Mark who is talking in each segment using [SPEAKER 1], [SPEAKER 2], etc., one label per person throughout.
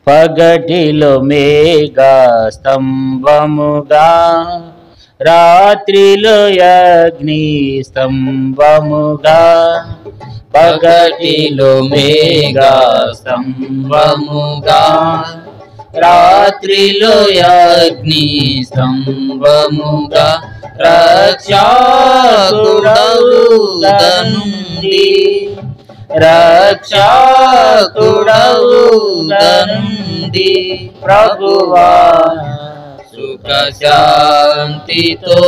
[SPEAKER 1] పగటిలో మేఘ స్తంభముగా రాత్రిలో అగ్ని స్తంభముగా పగటిలో మేఘ స్తంభముగా రాత్రిలో అగ్ని స్తంభముగా రక్షకుడవుగనుండి రక్షకుడవుగనుండి ప్రభువా సుఖ శాంతితో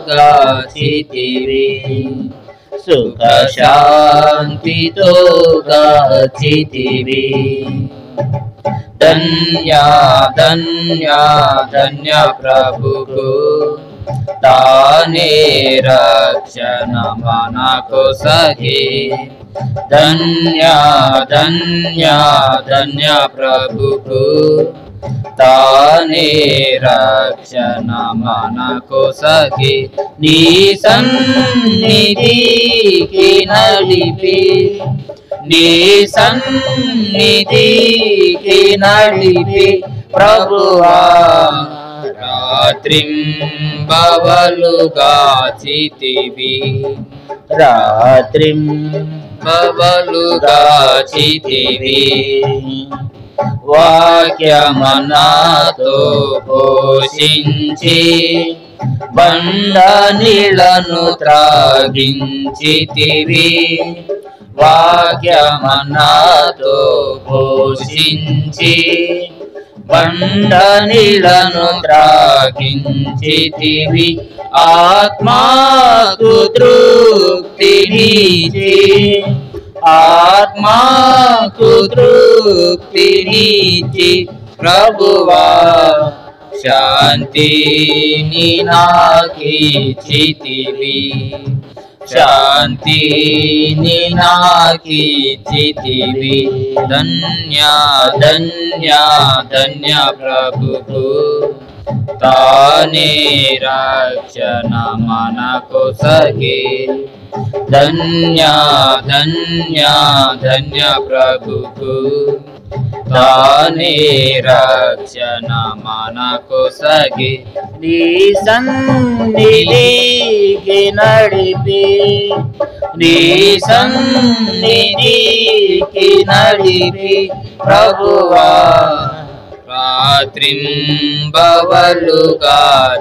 [SPEAKER 1] గాచితివి సుఖ శాంతితో గాచితివి ధన్య ధన్య ధన్య ప్రభుకు తానే రక్షణ మనకు సగే ధన్య ధన్య ధన్య ప్రభుకు తానే రక్షణ మనకు సగే నీ సన్నిధికి నడిపి నీ సన్నిధికి నడిపి ప్రభువా రాత్రింబవలుగా చితివి రాత్రింబవలుగా చితివి వాక్యమనాతో పోషించి బండ నీళ్లను త్రాగించితివి వాక్యమనాతో పోషించి బండ నీళ్లను త్రాగించితివి ఆత్మకు తృప్తినిచ్చి ఆత్మకు తృప్తినిచ్చి ప్రభువా శాంతిని నాకిచ్చితివి శాంతిని నాకిచ్చితివి ధన్య ధన్య ధన్య ప్రభుకు తానే రక్షణ మనకు సగే ధన్య ధన్య ధన్య ప్రభుకు తానే రక్షణ మనకు సగే నీ సన్నిధికి నడిపి నీ సన్నిధికి నడిపి ప్రభువా రాత్రింబవలుగా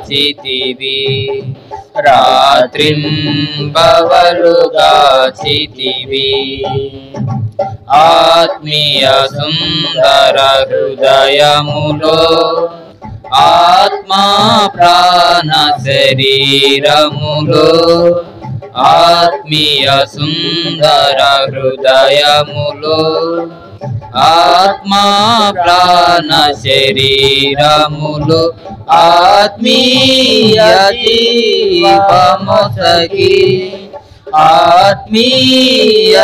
[SPEAKER 1] చితివి రాత్రింబవలుగా చితివి ఆత్మీయ సుందర హృదయములో ఆత్మా ప్రాణ శరీరములో ఆత్మీయ సుందర హృదయములో ఆత్మా ప్రాణ శరీరములు ఆత్మీయ జీవమొసగి ఆత్మీయ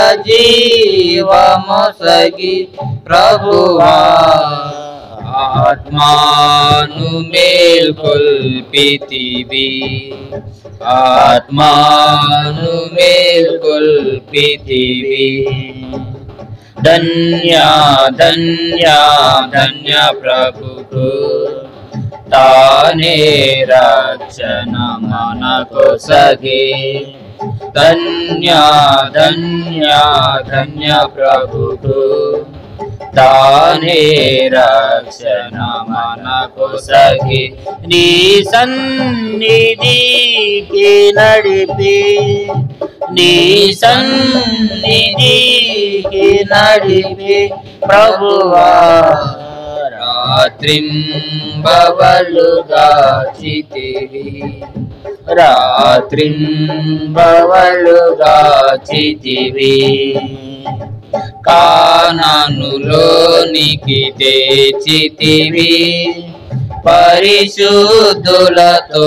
[SPEAKER 1] జీవమొసగి ప్రభువా ఆత్మాను మేల్కొల్పితివి ఆత్మాను మేల్కొల్పితివి ధన్య ధన్య ధన్య ప్రభుకు తానే రక్షణ మనకు సగే ధన్య ధన్య ధన్య ప్రభుకు తానే రక్షణ మనకు సగే నీ సన్నిధికి నడిపి నీ సన్నిధికి నడిపి ప్రభువా రాత్రింబవలుగా చితివి రాత్రింబవలుగా చితివి కానానులోనికి తెచ్చితివి పరిశుద్ధులతో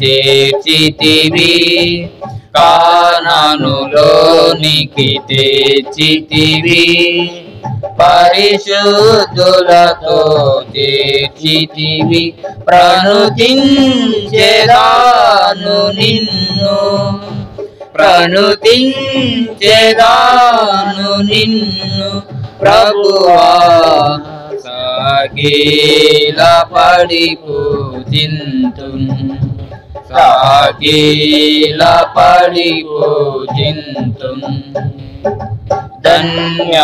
[SPEAKER 1] చేర్చితివి కానానులోనికి తెచ్చితివి పరిశుద్ధులతో చేర్చితివి ప్రణుతించెదాను నిన్ను ప్రణుతించెదాను నిన్ను ప్రభువా సాగిలపడి పూజింతున్ సాగిలపడి పూజింతున్ ధన్య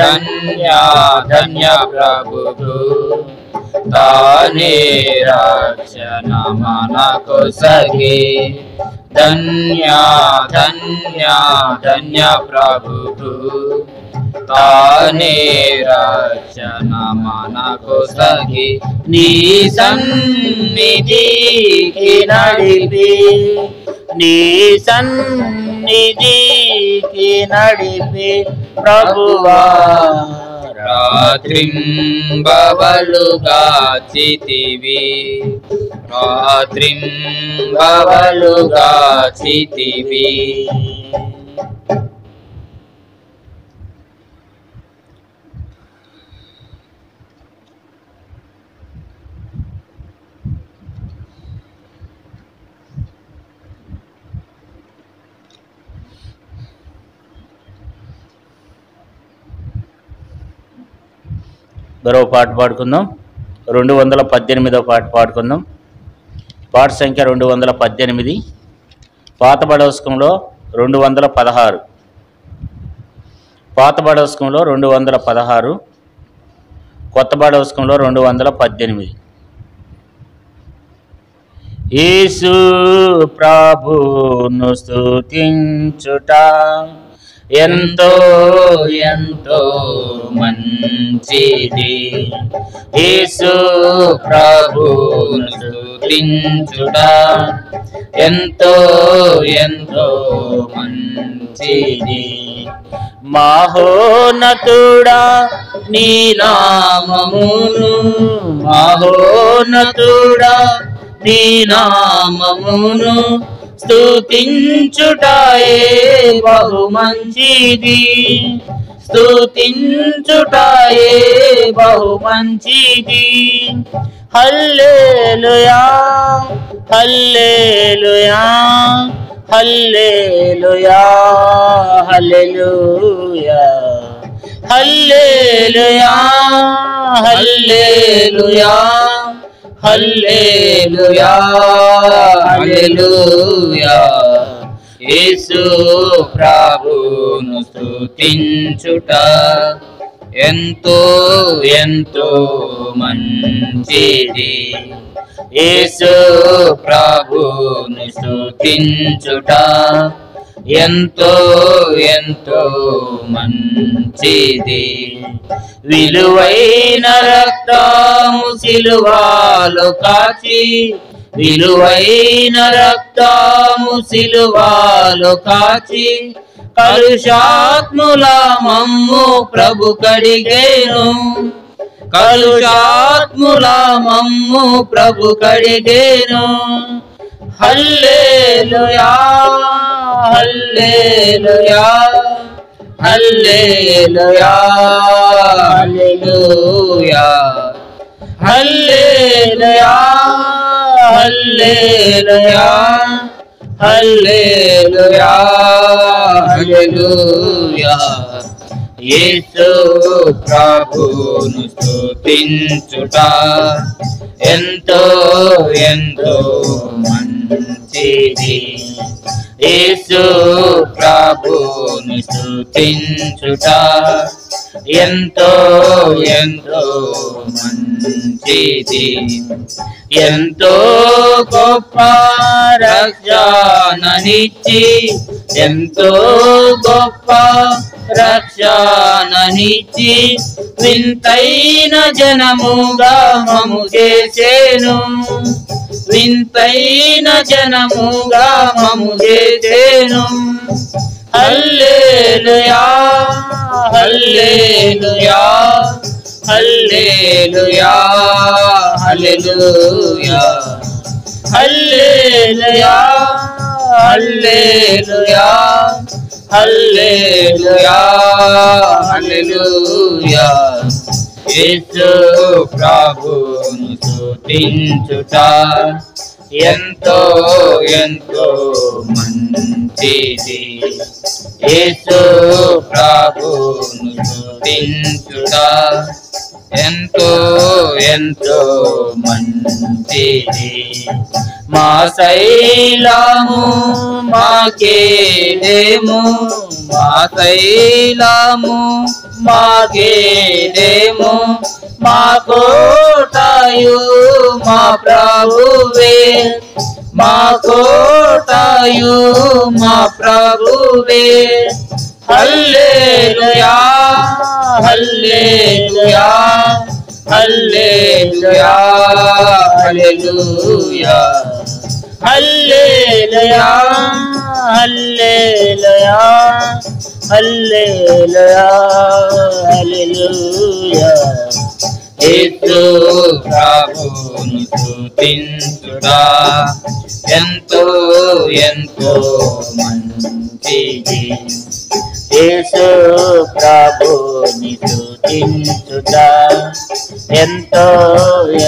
[SPEAKER 1] ధన్య ధన్య ప్రభువు తానే రక్షణ మనకు సగే ధన్య ధన్య ధన్య ప్రభువు తానే రక్షణ మనకు సగే నీ సన్నిధికి నడిపి నీ సన్నిధికి నడిపి ప్రభువా రాత్రింబవలుగా చితివి రాత్రింబవలుగా చితివి
[SPEAKER 2] మరో పాట పాడుకుందాం. 218వ పాట పాడుకుందాం. పాట సంఖ్య 218. పాత బడవస్కంలో 216. పాత బడవస్కంలో 216, కొత్త బడవస్కంలో 218. యేసు ప్రభును స్తుతించుట ఎంతో ఎంతో మంచిది. యేసు ప్రభువును స్తుతించుట ఎంతో ఎంతో మంచిది. మహోన్నతుడా నీ నామమును మహోన్నతుడా నీ నామమును స్తుతించుటాయే బహు మంచిది. స్తుతించుటాయే బహు మంచిది. హల్లెలూయా హల్లెలూయా హల్లెలూయా హల్లెలూయా హల్లెలూయా హల్లెలూయా హల్లెలూయా హల్లెలూయా. యేసు ప్రభువును స్తుతించుట ఎంతో ఎంతో మంచిది. యేసు ప్రభువును స్తుతించుట ఎంతో ఎంతో మంచిది. విలువైన రక్తము సిలువలో కాచి విలువైన రక్తము సిలువలో కాచి కలుషాత్ముల మమ్ము ప్రభు కడిగేను కలుషాత్ముల మమ్ము ప్రభు కడిగేను. హల్లెలూయా హల్లెలూయా హల్లెలూయా హల్లెలూయా హల్లెలూయా హల్లెలూయా హల్లెలూయా హల్లెలూయా. యేసు ప్రభువును స్తుతించుట ఎంతో ఎంతో మంచిది. యేసు ప్రభువును స్తుతించుట ఎంతో ఎంతో మంచిది. ఎంతో గొప్ప రక్షణనిచ్చి ఎంతో గొప్ప రక్షణనిచ్చి వింతైన జనముగా మము చేసేను వింతైన జనముగా మము చేసేను. హల్లెలూయా హల్లెలూయా హల్లెలూయా హల్లెలూయా హల్లెలూయా హల్లెలూయా హల్లెలూయా హల్లెలూయా. యేసు ప్రభువును స్తుతించుట ఎంతో ఎంతో మంచిది. యేసు ప్రభువును స్తుతించుట ఎంతో ఎంతో మంచిది. మా శైలము మాకేదేము, మా శైలము మాకేదేము, మా కోటయు మా ప్రభువే, మా కోటయు మా ప్రభువే. హల్లెలూయా హల్లెలూయా హల్లెలూయా హల్లెలూయా హల్లెలూయా హల్లెలూయా హల్లెలూయా హల్లెలూయా. యేసు ప్రభువును స్తుతించుట ఎంతో ఎంతో మంచిది. యేసు ప్రభువుని స్తుతించుట ఎంతో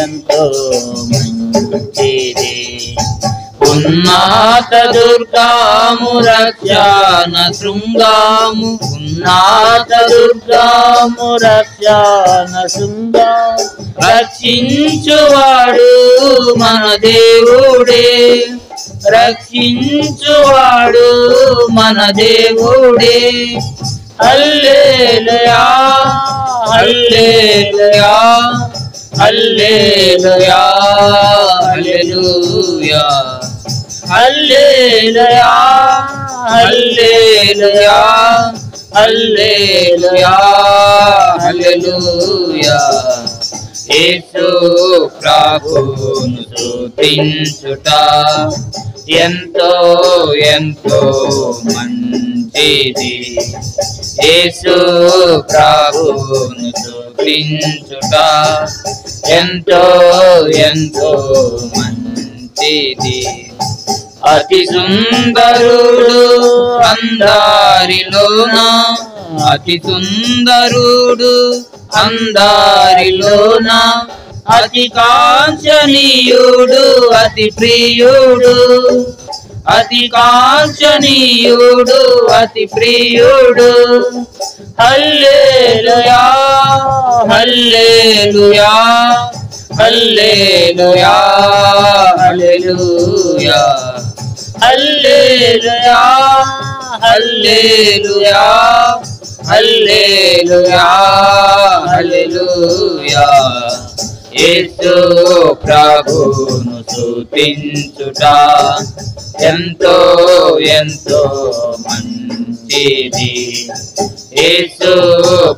[SPEAKER 2] ఎంతో మంచిది. ఉన్నత దుర్గాము రక్షణ శృంగాము, ఉన్నత దుర్గాము రక్షణ శృంగాము, రక్షించువాడు మన దేవుడే, రక్షించువాడు మన దేవుడే. హల్లెలూయా హల్లెలూయా హల్లెలూయా హల్లెలూయా హల్లెలూయా హల్లెలూయా హల్లెలూయా హల్లెలూయా. యేసు ప్రభువును స్తుతించుట ఎంతో ఎంతో మంచిది. యేసు ప్రభువును స్తుతించుట ఎంతో ఎంతో మంచిది. అతి సుందరుడు అందరిలోన, అతి సుందరుడు అందరిలోన, అతి కాంక్షణీయుడు అతి ప్రియుడు, అతి కాంక్షణీయుడు అతి ప్రియుడు. హల్లెలూయా హల్లెలూయా హల్లెలూయా హల్లెలూయా హల్లెలూయా హల్లెలూయా హల్లెలూయా హల్లెలూయా. యేసు ప్రభువును స్తుతించుట ఎంతో ఎంతో మంచిది. యేసు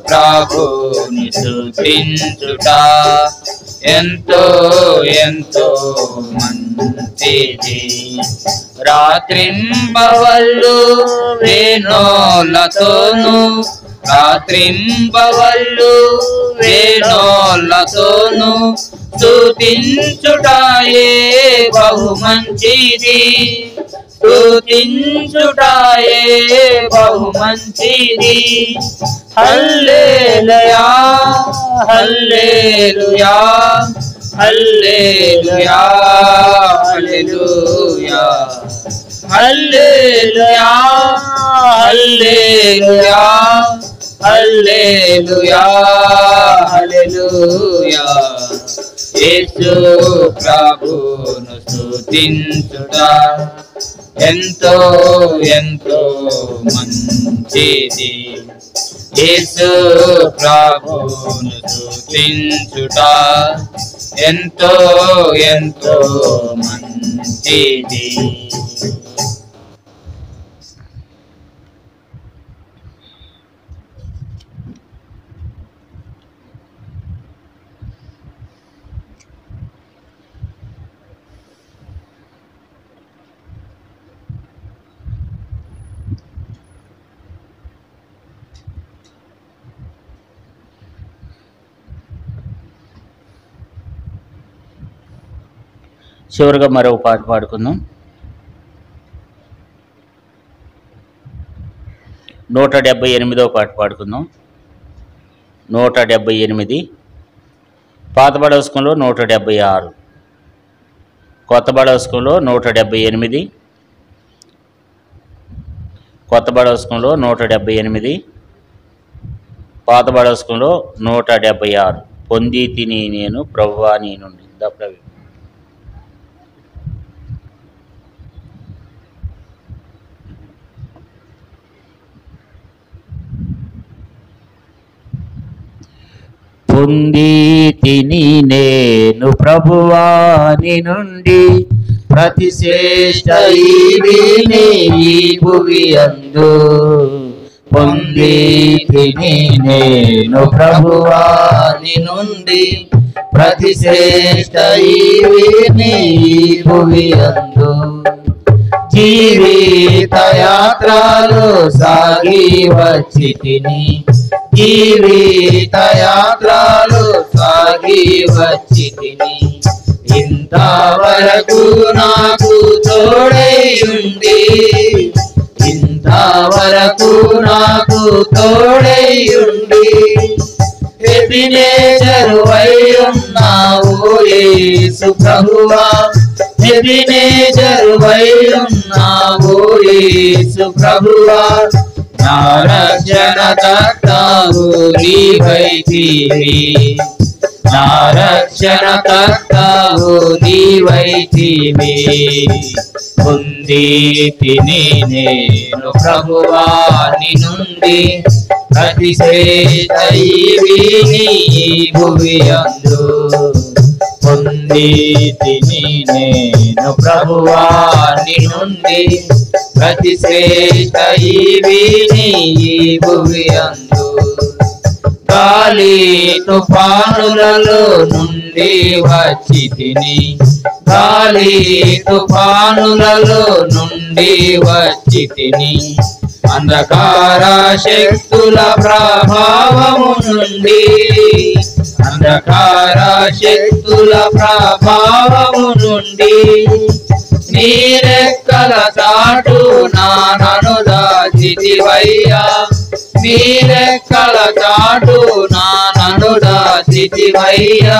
[SPEAKER 2] ప్రభువును స్తుతించుట ఎంతో ఎంతో మంచిది. రాత్రింబవళ్ళు వేణోలతోను, రాత్రింబవళ్ళు వేణోలతోను స్తుతించుటాయే బహు మంచిది, స్తుతించుటాయే బహు మంచిది. హల్లెలూయా హల్లెలూయా హల్లెలూయా హల్లెలూయా హల్లెలూయా హల్లెలూయా హల్లెలూయా హల్లెలూయా. యేసు ప్రభువును స్తుతించుట ఎంతో ఎంతో మంచిది. యేసు ప్రభువును స్తుతించుట ఎంతో ఎంతో మంచిది. చివరిగా మరో పాట పాడుకుందాం. 178వ పాట పాడుకుందాం. 178 పాత బడవస్కంలో 176, కొత్త బడవస్కంలో 178, కొత్త బడవస్కంలో 178, పాత బడవస్కంలో 176. పొంది తిని నేను ప్రభువా నీ నుండి. ప్రవి పొంది తిని నేను ప్రభువా నీ నుండి ప్రతి శ్రేష్ఠ ఈవిని ఈ భువి యందు. పొంది తిని నేను ప్రభువా నీ నుండి ప్రతి శ్రేష్ఠ ఈవిని ఈ భువి యందు. జీవిత యాత్రలో సాగి వచ్చి తిని, జీవిత యాత్రలో సాగి వచ్చి తిని, ఇంతవరకు నాకు తోడై ఉండి, ఇంతవరకు నాకు తోడై ఉండి, ఎబినేజరువై ఉన్నావు యేసు ప్రభువా, ఎబినేజరువై ఉన్నావు యేసు ప్రభువా. నా రక్షణ కర్తవు నీవైతివి, నా రక్షణ కర్తవు నీవైతివి. పొంది తిని నేను ప్రభువా నీ నుండి ప్రతి శ్రేష్ఠ ఈవిని ఈ భువి యందు. పొంది తిని నేను ప్రభువా నీ నుండి ప్రతి శ్రేష్ఠ ఈవిని ఈ భువి యందు. గాలి తుఫానులలో నుండి వచ్చి తిని, గాలి తుఫానులలో నుండి వచ్చి తిని, అంధకార శక్తుల ప్రభావము నుండి, అంధకార శక్తుల ప్రభావము నుండి, నీరెక్కల చాటు నన్ను దాచితివయ్యా, నీరెక్కల చాటు నన్ను దాచితివయ్యా.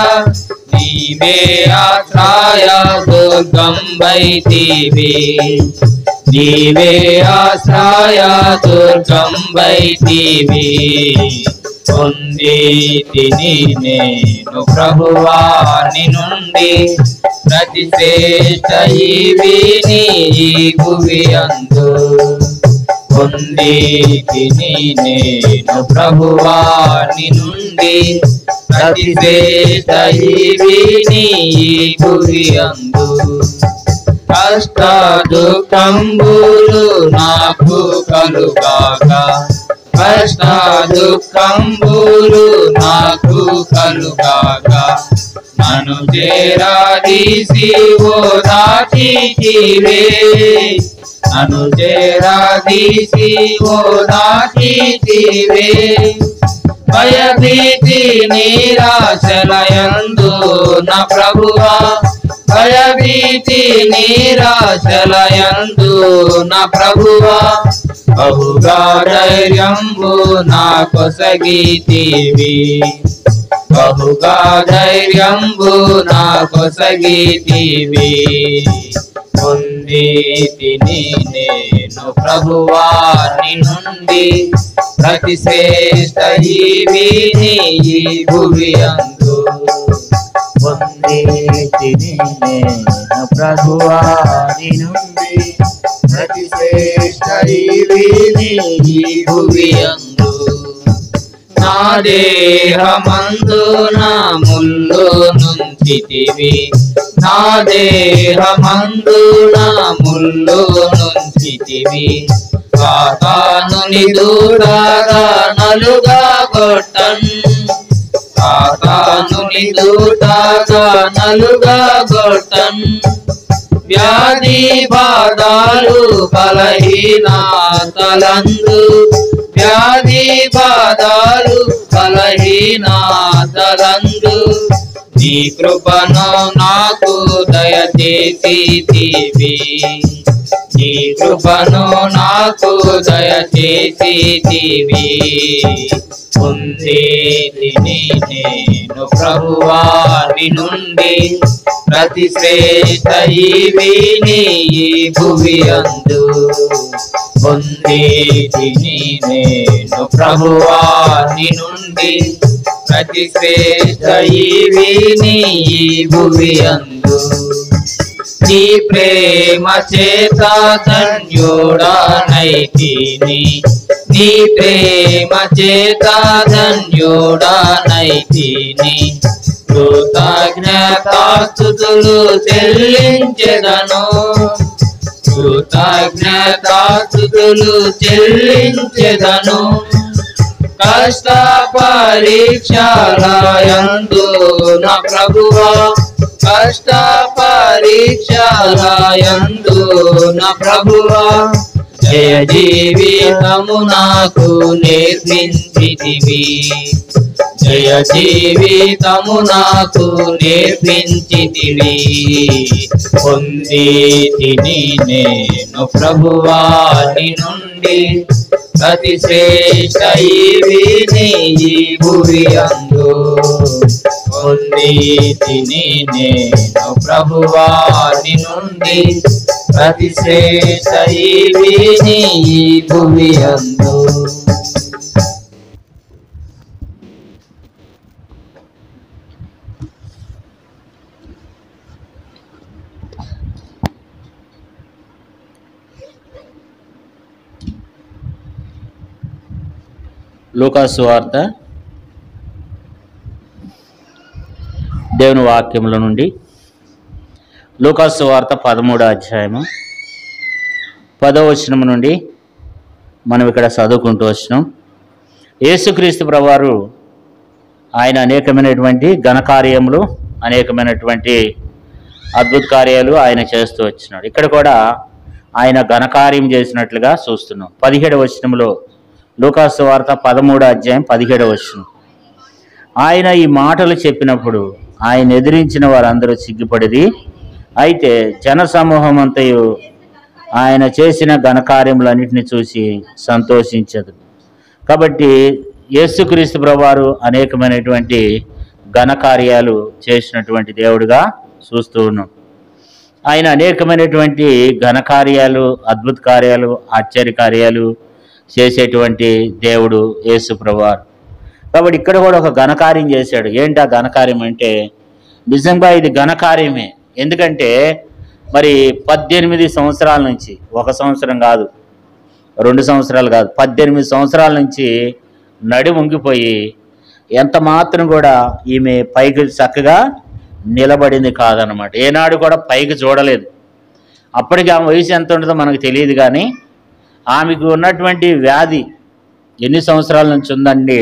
[SPEAKER 2] నీవే ఆశ్రయ దుర్గంబైతివి, నీవే ఆశ్రయ దుర్గంబైతివి. పొంది తిని నేను ప్రభువా నీ నుండి ప్రతి శ్రేష్ఠ ఈవిని ఈ భువి యందు. పొంది తిని నేను ప్రభువా నీ నుండి ప్రతి శ్రేష్ఠ ఈవిని ఈ భువి యందు. కష్ట దుఃఖంబులు నాకు కలుగాక, కష్ట దుఃఖంబులు నాకు కలుగాక, నన్ను చేరాదీసి ఓదాచితివే, నన్ను చేరాదీసి ఓదాచితివే. భయభీతి నిరాశలయందు నా ప్రభువా, భయభీతి నిరాశలయందు నా ప్రభువా. బహుగా ధైర్యంబు నా కొసగితివి, బహుగా ధైర్యంబు నా కొసగితివి. పొంది తిని నేను ప్రభువా నీ నుండి ప్రతి శ్రేష్ఠ ఈవిని ఈ భువి యందు. పొంది తిని నేను ప్రభువా నీ నుండి ప్రతి శ్రేష్ఠ ఈవిని ఈ భువి యందు. నా దేహమందు నా ముళ్ళు నుంచితివి, నా దేహమందు నా ముళ్ళు నుంచితివి. సాతానుని దూడగా నలుగా కొట్టన్, సాతానుని దూడగా నలుగా కొట్టన్. వ్యాధి బాధలు బలహీనతలందు, వ్యాధి బాధలు బలహీనతలందు, నీ కృపను నాకు దయచేసితివి, నీ కృపను నాకు దయచేసితివి. పొంది తిని నేను ప్రభువా నీ నుండి ప్రతి శ్రేష్ఠ ఈవిని ఈ భువి యందు. పొంది తిని నేను ప్రభువా నీ నుండి ప్రతి శ్రేష్ఠ ఈవిని ఈ భువి అందు నీ ప్రేమ చేత ధన్యుడానైతిని నీ ప్రేమ చేత ధన్యుడానైతిని కృతజ్ఞతాస్తుతులు చెల్లించెదను కృతజ్ఞతాస్తుతులు చెల్లించెదను కష్ట పరీక్షలయందు నా ప్రభువా కష్ట పరీక్షలయందు నా ప్రభువా జయ జీవితము నాకు నేర్పించితివి జయ జీవితము నాకు నేర్పించితివి పొందితిని నేను ప్రభువాని నుండి అతి శ్రేష్ఠ ఈవిని ఈ భువి అందు పొందితిని నేను ప్రభువాని నుండి అతి శ్రేష్ఠ ఈవిని ఈ భువి అందు.
[SPEAKER 3] లూకాసు సువార్త దేవుని వాక్యముల నుండి లూకాసు సువార్త 13వ అధ్యాయము 10వ వచనం నుండి మనం ఇక్కడ చదువుకుంటూ వచ్చినాం. యేసుక్రీస్తు ప్రభువారు ఆయన అనేకమైనటువంటి ఘనకార్యములు అనేకమైనటువంటి అద్భుత కార్యాలు ఆయన చేస్తూ వచ్చినాడు. ఇక్కడ కూడా ఆయన ఘనకార్యం చేసినట్లుగా చూస్తున్నాం. 17వ వచనంలో లూకాసు సువార్త 13వ అధ్యాయం 17వ వచనం, ఆయన ఈ మాటలు చెప్పినప్పుడు ఆయన ఎదిరించిన వారందరూ సిగ్గుపడిరి. అయితే జన సమూహం అంతయు ఆయన చేసిన ఘనకార్యములన్నింటినీ చూసి సంతోషించదు. కాబట్టి యేసుక్రీస్తు ప్రభువారు అనేకమైనటువంటి ఘనకార్యాలు చేసినటువంటి దేవుడిగా చూస్తూ ఉన్నాం. ఆయన అనేకమైనటువంటి ఘనకార్యాలు అద్భుత కార్యాలు ఆశ్చర్య కార్యాలు చేసేటువంటి దేవుడు యేసు ప్రభువారు. కాబట్టి ఇక్కడ కూడా ఒక ఘనకార్యం చేశాడు. ఏంటి ఆ ఘనకార్యం అంటే నిజంగా ఇది ఘనకార్యమే. ఎందుకంటే మరి 18 సంవత్సరాల నుంచి, 1 సంవత్సరం కాదు 2 సంవత్సరాలు కాదు, 18 సంవత్సరాల నుంచి నడి వంగిపోయి ఎంత మాత్రం కూడా ఈమె పైకి చక్కగా నిలబడింది కాదనమాట. ఏనాడు కూడా పైకి చూడలేదు. అప్పటికి ఆమె వయసు ఎంత ఉంటుందో మనకు తెలియదు, కానీ ఆమెకు ఉన్నటువంటి వ్యాధి ఎన్ని సంవత్సరాల నుంచి ఉందండి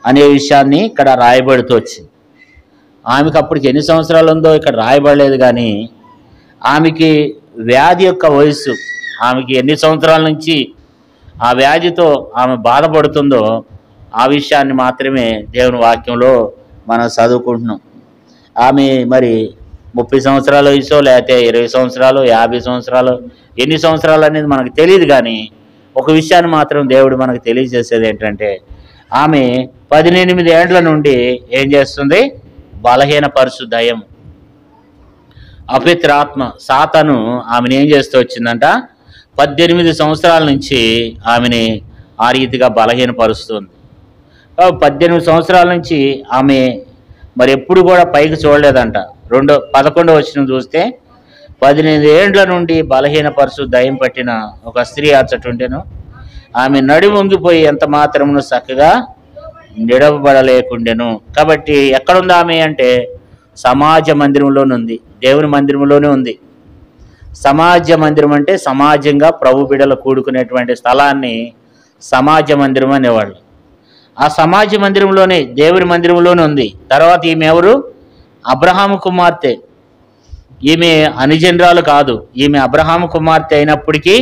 [SPEAKER 3] అనే విషయాన్ని ఇక్కడ రాయబడుతూ వచ్చింది. ఆమెకు అప్పటికి ఎన్ని సంవత్సరాలు ఉందో ఇక్కడ రాయబడలేదు, కానీ ఆమెకి వ్యాధి యొక్క వయస్సు, ఆమెకి ఎన్ని సంవత్సరాల నుంచి ఆ వ్యాధితో ఆమె బాధపడుతుందో ఆ విషయాన్ని మాత్రమే దేవుని వాక్యంలో మనం చదువుకుంటున్నాం. ఆమె మరి 30 సంవత్సరాల వయసు, లేకపోతే 20 సంవత్సరాలు, 50 సంవత్సరాలు, ఎన్ని సంవత్సరాలు అనేది మనకు తెలియదు, కానీ ఒక విషయాన్ని మాత్రం దేవుడు మనకు తెలియజేసేది ఏంటంటే ఆమె 18 ఏండ్ల నుండి ఏం చేస్తుంది? బలహీన పరుసు దయ్యం, అపవిత్రాత్మ సాతాను ఆమెను ఏం చేస్తూ వచ్చిందంట? 18 సంవత్సరాల నుంచి ఆమెని ఆ రీతిగా బలహీనపరుస్తుంది. 18 సంవత్సరాల నుంచి ఆమె మరి ఎప్పుడు కూడా పైకి చూడలేదంట. 11వ వచనం చూస్తే 18 ఏండ్ల నుండి బలహీనపరుసు దయ్యం పట్టిన ఒక స్త్రీ అచ్చటుండెను. ఆమె నడి వంగిపోయి ఎంత మాత్రమును చక్కగా నిడవబడలేకుండెను. కాబట్టి ఎక్కడుంది ఆమె అంటే సమాజ మందిరంలోనే ఉంది, దేవుని మందిరంలోనే ఉంది. సమాజ మందిరం అంటే సమాజంగా ప్రభు బిడ్డలు కూడుకునేటువంటి స్థలాన్ని సమాజ మందిరం అనేవాళ్ళు. ఆ సమాజ మందిరంలోనే, దేవుని మందిరంలోనే ఉంది. తర్వాత ఈమె ఎవరు? అబ్రహాము కుమార్తె. ఈమె అనిజనరాలు కాదు, ఈమె అబ్రహాము కుమార్తె అయినప్పటికీ,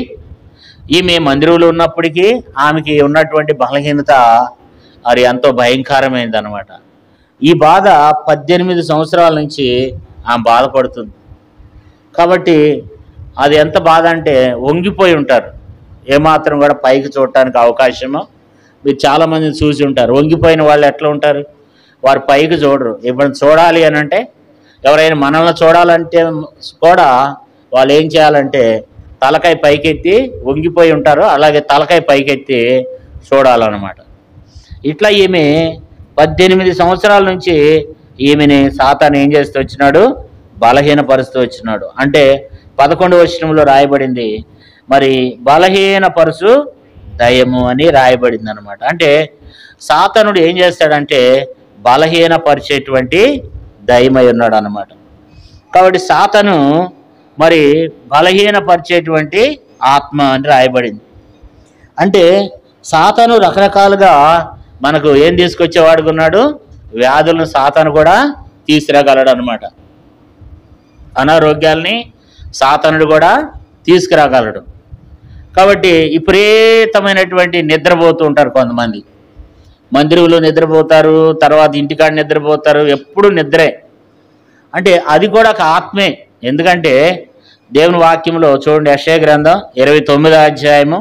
[SPEAKER 3] ఈమె మందిరంలో ఉన్నప్పటికీ ఆమెకి ఉన్నటువంటి బలహీనత అది ఎంతో భయంకరమైనది అనమాట. ఈ బాధ 18 సంవత్సరాల నుంచి ఆమె బాధపడుతుంది. కాబట్టి అది ఎంత బాధ అంటే వంగిపోయి ఉంటారు, ఏమాత్రం కూడా పైకి చూడటానికి అవకాశమో. మీరు చాలామందిని చూసి ఉంటారు, వంగిపోయిన వాళ్ళు ఎట్లా ఉంటారు? వారు పైకి చూడరు. ఇప్పుడు చూడాలి అని అంటే, ఎవరైనా మనల్ని చూడాలంటే కూడా వాళ్ళు ఏం చేయాలంటే తలకాయ పైకెత్తి వంగిపోయి ఉంటారు, అలాగే తలకాయ పైకెత్తి చూడాలన్నమాట. ఇట్లా ఈమె 18 సంవత్సరాల నుంచి ఈమెని సాతాను ఏం చేస్తూ వచ్చినాడు? బలహీనపరుస్తూ వచ్చినాడు. అంటే 11వ వచనంలో రాయబడింది, మరి బలహీనపరుచు దయ్యము అని రాయబడింది అనమాట. అంటే సాతానుడు ఏం చేస్తాడంటే బలహీనపరిచేటువంటి దయ్యమై ఉన్నాడు అన్నమాట. కాబట్టి సాతాను మరి బలహీనపరిచేటువంటి ఆత్మ అని రాయబడింది. అంటే సాతాను రకరకాలుగా మనకు ఏం తీసుకొచ్చేవాడుకున్నాడు? వ్యాధులను సాతాను కూడా తీసుకురాగలడు అనమాట. అనారోగ్యాల్ని సాతానుడు కూడా తీసుకురాగలడు. కాబట్టి విపరీతమైనటువంటి నిద్రపోతూ ఉంటారు కొంతమంది. మందిరంలో నిద్రపోతారు, తర్వాత ఇంటికాడ నిద్రపోతారు, ఎప్పుడు నిద్రే. అంటే అది కూడా ఒక ఆత్మే. ఎందుకంటే దేవుని వాక్యంలో చూడండి, యెషయా గ్రంథం 29వ అధ్యాయము,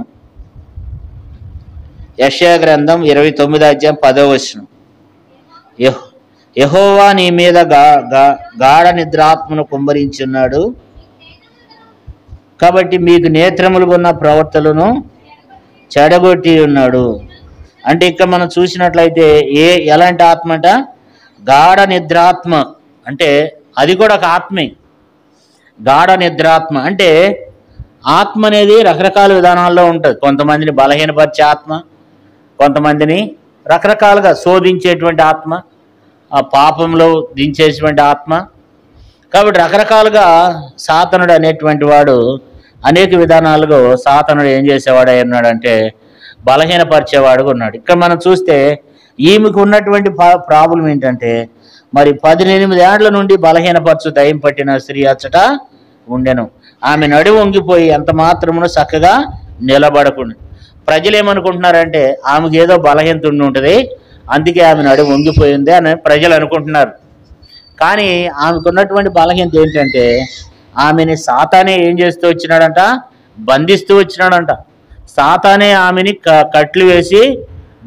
[SPEAKER 3] యెషయా గ్రంథం 29వ అధ్యాయం 10వ వచనం, యెహోవా నీ మీద గాఢ నిద్రాత్మను కుమ్మరించున్నాడు, కాబట్టి మీకు నేత్రములుగా ఉన్న ప్రవర్తనలను చెడగొట్టి ఉన్నాడు. అంటే ఇక్కడ మనం చూసినట్లయితే ఎలాంటి ఆత్మ అంట? గాఢ నిద్రాత్మ. అంటే అది కూడా ఒక ఆత్మే. గాఢ నిద్రాత్మ అంటే ఆత్మ అనేది రకరకాల విధానాల్లో ఉంటుంది. కొంతమందిని బలహీనపరిచే ఆత్మ, కొంతమందిని రకరకాలుగా శోధించేటువంటి ఆత్మ, ఆ పాపంలో దించేటువంటి ఆత్మ. కాబట్టి రకరకాలుగా సాతానుడు అనేటువంటి వాడు అనేక విధానాలుగా సాతానుడు ఏం చేసేవాడు అన్నాడంటే బలహీనపరిచేవాడుగా ఉన్నాడు. ఇక్కడ మనం చూస్తే ఈమెకు ఉన్నటువంటి ప్రాబ్లం ఏంటంటే, మరి 18 ఏళ్ల నుండి బలహీనపరచు దయ్యం పట్టిన స్త్రీ అచ్చట ఉండెను. ఆమె నడుము వంగిపోయి ఎంత మాత్రమును చక్కగా నిలబడకుండా. ప్రజలు ఏమనుకుంటున్నారంటే ఆమెకి ఏదో బలహీనత ఉండి ఉంటుంది, అందుకే ఆమె నడుము వంగిపోయింది అని ప్రజలు అనుకుంటున్నారు. కానీ ఆమెకున్నటువంటి బలహీనత ఏంటంటే ఆమెని సాతానే ఏం చేస్తూ వచ్చినాడంట? బంధిస్తూ వచ్చినాడంట. సాతానే ఆమెని కట్లు వేసి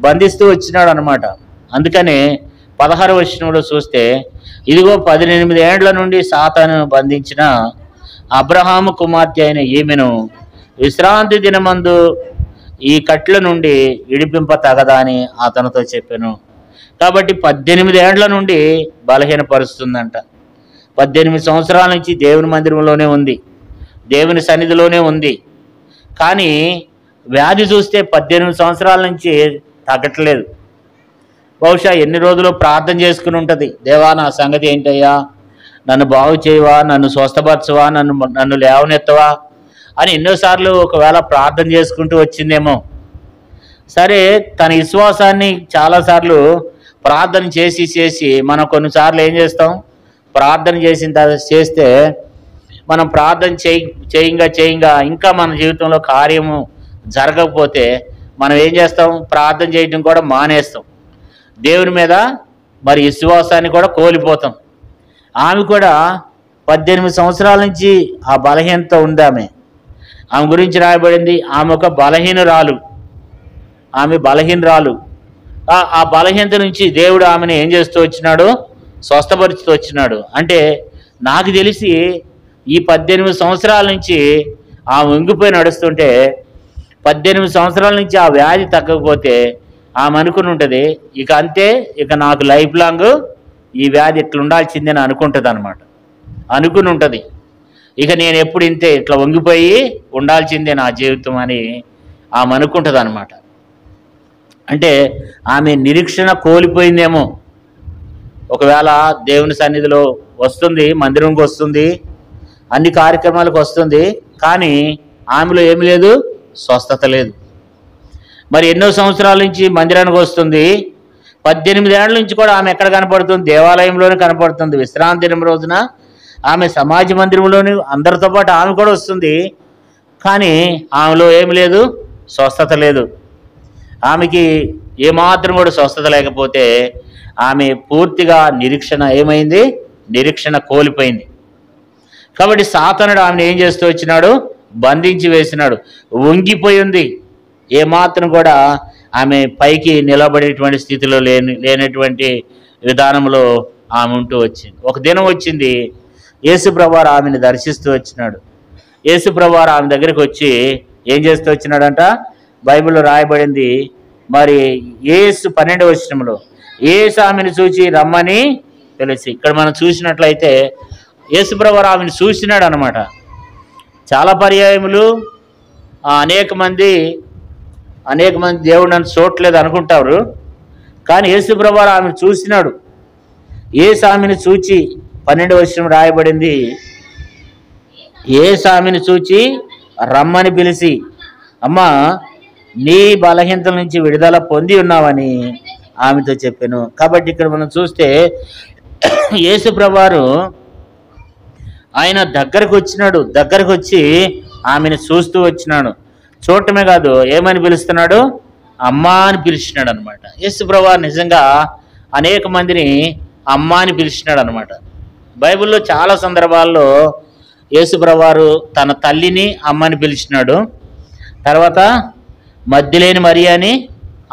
[SPEAKER 3] బంధిస్తూ వచ్చినాడు అనమాట. అందుకనే 16వ వచనంలో చూస్తే, ఇదిగో 18 ఏండ్ల నుండి సాతాను బంధించిన అబ్రహాము కుమార్తె అయిన ఈమెను విశ్రాంతి దినమందు ఈ కట్ల నుండి విడిపింప తగదా అని అతనితో చెప్పాను. కాబట్టి 18 ఏండ్ల నుండి బలహీనపరుస్తుందంట. 18 సంవత్సరాల నుంచి దేవుని మందిరంలోనే ఉంది, దేవుని సన్నిధిలోనే ఉంది. కానీ వ్యాధి చూస్తే 18 సంవత్సరాల నుంచి తగ్గట్లేదు. బహుశా ఎన్ని రోజులు ప్రార్థన చేసుకుని ఉంటుంది, దేవా నా సంగతి ఏంటయ్యా, నన్ను బాగు చేయవా, నన్ను స్వస్థపరచవా, నన్ను లేవనెత్తవా అని ఎన్నోసార్లు ఒకవేళ ప్రార్థన చేసుకుంటూ వచ్చిందేమో. సరే, తన విశ్వాసాన్ని చాలాసార్లు ప్రార్థన చేసి మనం కొన్నిసార్లు ఏం చేస్తాం? ప్రార్థన చేస్తే మనం ప్రార్థన చేయంగా ఇంకా మన జీవితంలో కార్యము జరగకపోతే మనం ఏం చేస్తాం? ప్రార్థన చేయడం కూడా మానేస్తాం. దేవుని మీద మరి విశ్వాసాన్ని కూడా కోల్పోతాం. ఆమె కూడా 18 సంవత్సరాల నుంచి ఆ బలహీనత ఉంది. ఆమె గురించి రాయబడింది, ఆమె ఒక బలహీనురాలు. ఆమె బలహీనురాలు. ఆ బలహీనత నుంచి దేవుడు ఆమెను ఏం చేస్తూ వచ్చినాడు? స్వస్థపరుచుతూ వచ్చినాడు. అంటే నాకు తెలిసి ఈ 18 సంవత్సరాల నుంచి ఆమె వంగిపోయి నడుస్తుంటే 18 సంవత్సరాల నుంచి ఆ వ్యాధి తగ్గకపోతే ఆమె అనుకుని ఉంటుంది, ఇక అంతే, ఇక నాకు లైఫ్ లాంగ్ ఈ వ్యాధి ఇట్లా ఉండాల్సిందని అనుకుంటుంది అనమాట. అనుకుని ఉంటుంది, ఇక నేను ఎప్పుడు ఇంతే, ఇట్లా వంగిపోయి ఉండాల్సిందే నా జీవితం అని ఆమె అనుకుంటుంది అనమాట. అంటే ఆమె నిరీక్షణ కోల్పోయిందేమో. ఒకవేళ దేవుని సన్నిధిలో వస్తుంది, మందిరంకి వస్తుంది, అన్ని కార్యక్రమాలకు వస్తుంది, కానీ ఆమెలో ఏమి లేదు? స్వస్థత లేదు. మరి ఎన్నో సంవత్సరాల నుంచి మందిరానికి వస్తుంది, 18 ఏళ్ల నుంచి కూడా ఆమె ఎక్కడ కనపడుతుంది? దేవాలయంలోనే కనపడుతుంది. విశ్రాంతి దినం రోజున ఆమె సమాజ మందిరంలోని అందరితో పాటు ఆమె కూడా వస్తుంది, కానీ ఆమెలో ఏమి లేదు? స్వస్థత లేదు. ఆమెకి ఏమాత్రం కూడా స్వస్థత లేకపోతే ఆమె పూర్తిగా నిరీక్షణ ఏమైంది? నిరీక్షణ కోల్పోయింది. కాబట్టి సాతానుడు ఆమెను ఏం చేస్తూ వచ్చినాడు? బంధించి వేసినాడు. వంగిపోయి ఉంది, ఏమాత్రం కూడా ఆమె పైకి నిలబడేటువంటి స్థితిలో లేనటువంటి విధానంలో ఆమె ఉంటూ వచ్చింది. ఒక దినం వచ్చింది, యేసుప్రభువారు ఆమెను దర్శిస్తూ వచ్చినాడు. యేసుప్రభువారు ఆమె దగ్గరికి వచ్చి ఏం చేస్తూ వచ్చినాడంట? బైబిల్లో రాయబడింది, మరి యేసు 12వ వచనంలో యేసు ఆమెను చూచి రమ్మని పిలిచి. ఇక్కడ మనం చూసినట్లయితే యేసుప్రభువు ఆమెను చూసినాడు అనమాట. చాలా పర్యాయములు అనేక మంది దేవుడు నన్ను చూడలేదు అనుకుంటారు, కానీ యేసుప్రభువు ఆమెను చూసినాడు. యేసు ఆమెను చూచి 12వ వచనం రాయబడింది, యేసు ఆమెను చూచి రమ్మని పిలిచి, అమ్మా నీ బలహీనతల నుంచి విడుదల పొంది ఉన్నావని ఆమెతో చెప్పాను. కాబట్టి ఇక్కడ మనం చూస్తే యేసుప్రభువు ఆయన దగ్గరకు వచ్చినాడు. దగ్గరకు వచ్చి ఆమెను చూస్తూ వచ్చినాడు. చూడటమే కాదు, ఏమని పిలుస్తున్నాడు? అమ్మా అని పిలిచినాడు అనమాట. యేసుప్రభువు నిజంగా అనేక మందిని అమ్మా అని పిలిచినాడు అనమాట. బైబిల్లో చాలా సందర్భాల్లో యేసుప్రభువు తన తల్లిని అమ్మని పిలిచినాడు. తర్వాత మధ్యలేని మరియాని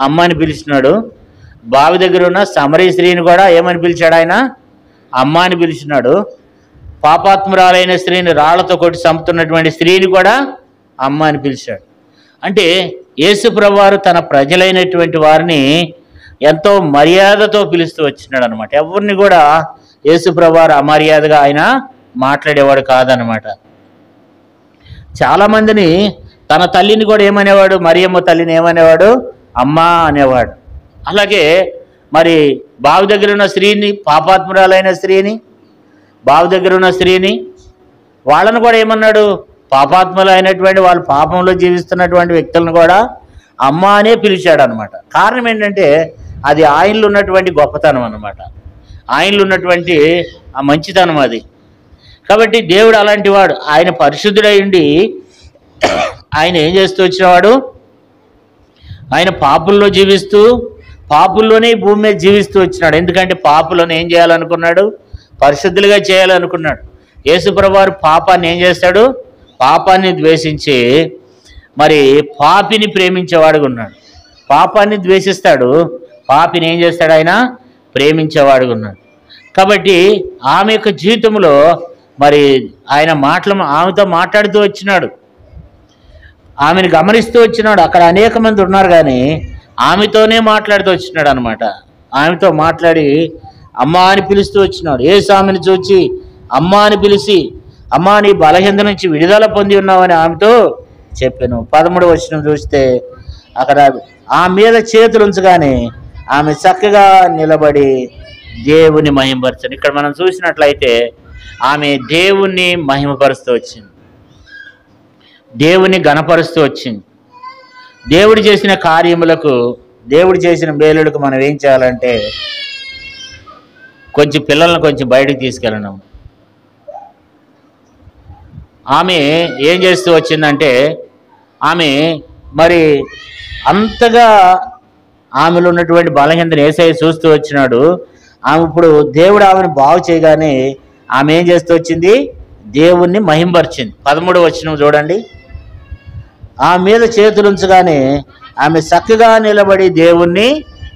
[SPEAKER 3] అమ్మని పిలిచినాడు. బావి దగ్గర ఉన్న సమరీ స్త్రీని కూడా ఏమని పిలిచాడు? ఆయన అమ్మ అని పిలిచినాడు. పాపాత్మురాలైన స్త్రీని రాళ్లతో కొట్టి చంపుతున్నటువంటి స్త్రీని కూడా అమ్మ అని పిలిచాడు. అంటే యేసుప్రభువు తన ప్రజలైనటువంటి వారిని ఎంతో మర్యాదతో పిలుస్తూ వచ్చినాడు అనమాట. ఎవరిని కూడా యేసుప్రభువు అమర్యాదగా ఆయన మాట్లాడేవాడు కాదనమాట. చాలామందిని తన తల్లిని కూడా ఏమనేవాడు? మరియమ్మ తల్లిని ఏమనేవాడు? అమ్మా అనేవాడు. అలాగే మరి బావి దగ్గర ఉన్న స్త్రీని, పాపాత్మురాలైన స్త్రీని, బావి దగ్గర ఉన్న స్త్రీని, వాళ్ళను కూడా ఏమన్నాడు? పాపాత్ములు అయినటువంటి వాళ్ళు పాపంలో జీవిస్తున్నటువంటి వ్యక్తులను కూడా అమ్మ అనే పిలిచాడు అనమాట. కారణం ఏంటంటే అది ఆయనలో ఉన్నటువంటి గొప్పతనం అన్నమాట, ఆయనలో ఉన్నటువంటి ఆ మంచితనం అది. కాబట్టి దేవుడు అలాంటి వాడు. ఆయన పరిశుద్ధుడై ఉండి ఆయన ఏం చేస్తూ వచ్చినవాడు? ఆయన పాపుల్లో జీవిస్తూ, పాపుల్లోనే భూమి మీద జీవిస్తూ వచ్చినాడు. ఎందుకంటే పాపులను ఏం చేయాలనుకున్నాడు? పరిశుద్ధులుగా చేయాలనుకున్నాడు. యేసుప్రభువు పాపాన్ని ఏం చేస్తాడు? పాపాన్ని ద్వేషించి మరి పాపిని ప్రేమించేవాడుగా ఉన్నాడు. పాపాన్ని ద్వేషిస్తాడు, పాపిని ఏం చేస్తాడు? ఆయన ప్రేమించేవాడుగా ఉన్నాడు. కాబట్టి ఆమె యొక్క జీవితంలో మరి ఆయన ఆమెతో మాట్లాడుతూ వచ్చినాడు, ఆమెను గమనిస్తూ వచ్చినాడు. అక్కడ అనేక మంది ఉన్నారు, కానీ ఆమెతోనే మాట్లాడుతూ వచ్చినాడు అనమాట. ఆమెతో మాట్లాడి అమ్మా అని పిలుస్తూ వచ్చినాడు. యేసు ఆమెను చూచి అమ్మా అని పిలిచి, అమ్మా నీ బలహీనత నుంచి విడుదల పొంది ఉన్నావని ఆమెతో చెప్పాను. 13వ వచనం చూస్తే అక్కడ ఆమె మీద చేతులు ఉంచగానే ఆమె చక్కగా నిలబడి దేవుని మహిమపరచను. ఇక్కడ మనం చూసినట్లయితే ఆమె దేవుణ్ణి మహిమపరుస్తూ వచ్చింది, దేవుని గణపరుస్తూ వచ్చింది. దేవుడు చేసిన కార్యములకు, దేవుడు చేసిన మేలులకు మనం ఏం చేయాలంటే కొంచెం పిల్లలను కొంచెం బయటికి తీసుకెళ్ళడం. ఆమె ఏం చేస్తూ వచ్చిందంటే ఆమె మరి అంతగా ఆమెలో ఉన్నటువంటి బలహీనతను యేసయ్య చూస్తూ వచ్చినాడు. ఆమె ఇప్పుడు దేవుడు ఆమెను బాగు చేయగానే ఆమె ఏం చేస్తూ వచ్చింది? దేవుణ్ణి మహింపరిచింది. 13వ వచనం చూడండి, ఆమె మీద చేతులు ఉంచగానే ఆమె చక్కగా నిలబడి దేవుణ్ణి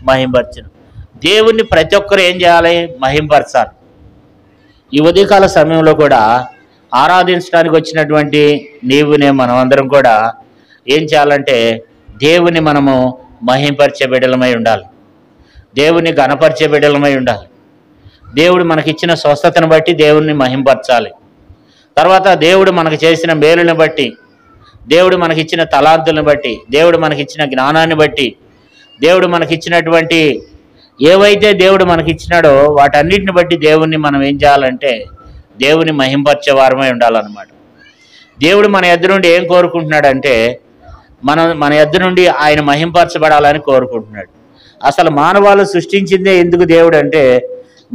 [SPEAKER 3] మహింపరచను. దేవుణ్ణి ప్రతి ఒక్కరు ఏం చేయాలి? మహింపరచాలి. ఈ ఉదయకాల సమయంలో కూడా ఆరాధించడానికి వచ్చినటువంటి మనం అందరం కూడా ఏం చేయాలంటే దేవుని మనము మహింపరిచే బిడ్డలమై ఉండాలి, దేవుని గణపరిచే బిడ్డలమై ఉండాలి. దేవుడు మనకిచ్చిన స్వస్థతను బట్టి దేవుణ్ణి మహింపరచాలి. తర్వాత దేవుడు మనకు చేసిన మేలుని బట్టి, దేవుడు మనకిచ్చిన తలాంతులను బట్టి, దేవుడు మనకిచ్చిన జ్ఞానాన్ని బట్టి, దేవుడు మనకిచ్చినటువంటి ఏవైతే దేవుడు మనకిచ్చినాడో వాటన్నిటిని బట్టి దేవుణ్ణి మనం ఏం చేయాలంటే దేవుని మహింపరిచే వారమై ఉండాలన్నమాట. దేవుడు మన ఎద్దు నుండి ఏం కోరుకుంటున్నాడంటే మన ఎద్దు నుండి ఆయన మహింపరచబడాలని కోరుకుంటున్నాడు. అసలు మానవాళ్ళు సృష్టించిందే ఎందుకు దేవుడు అంటే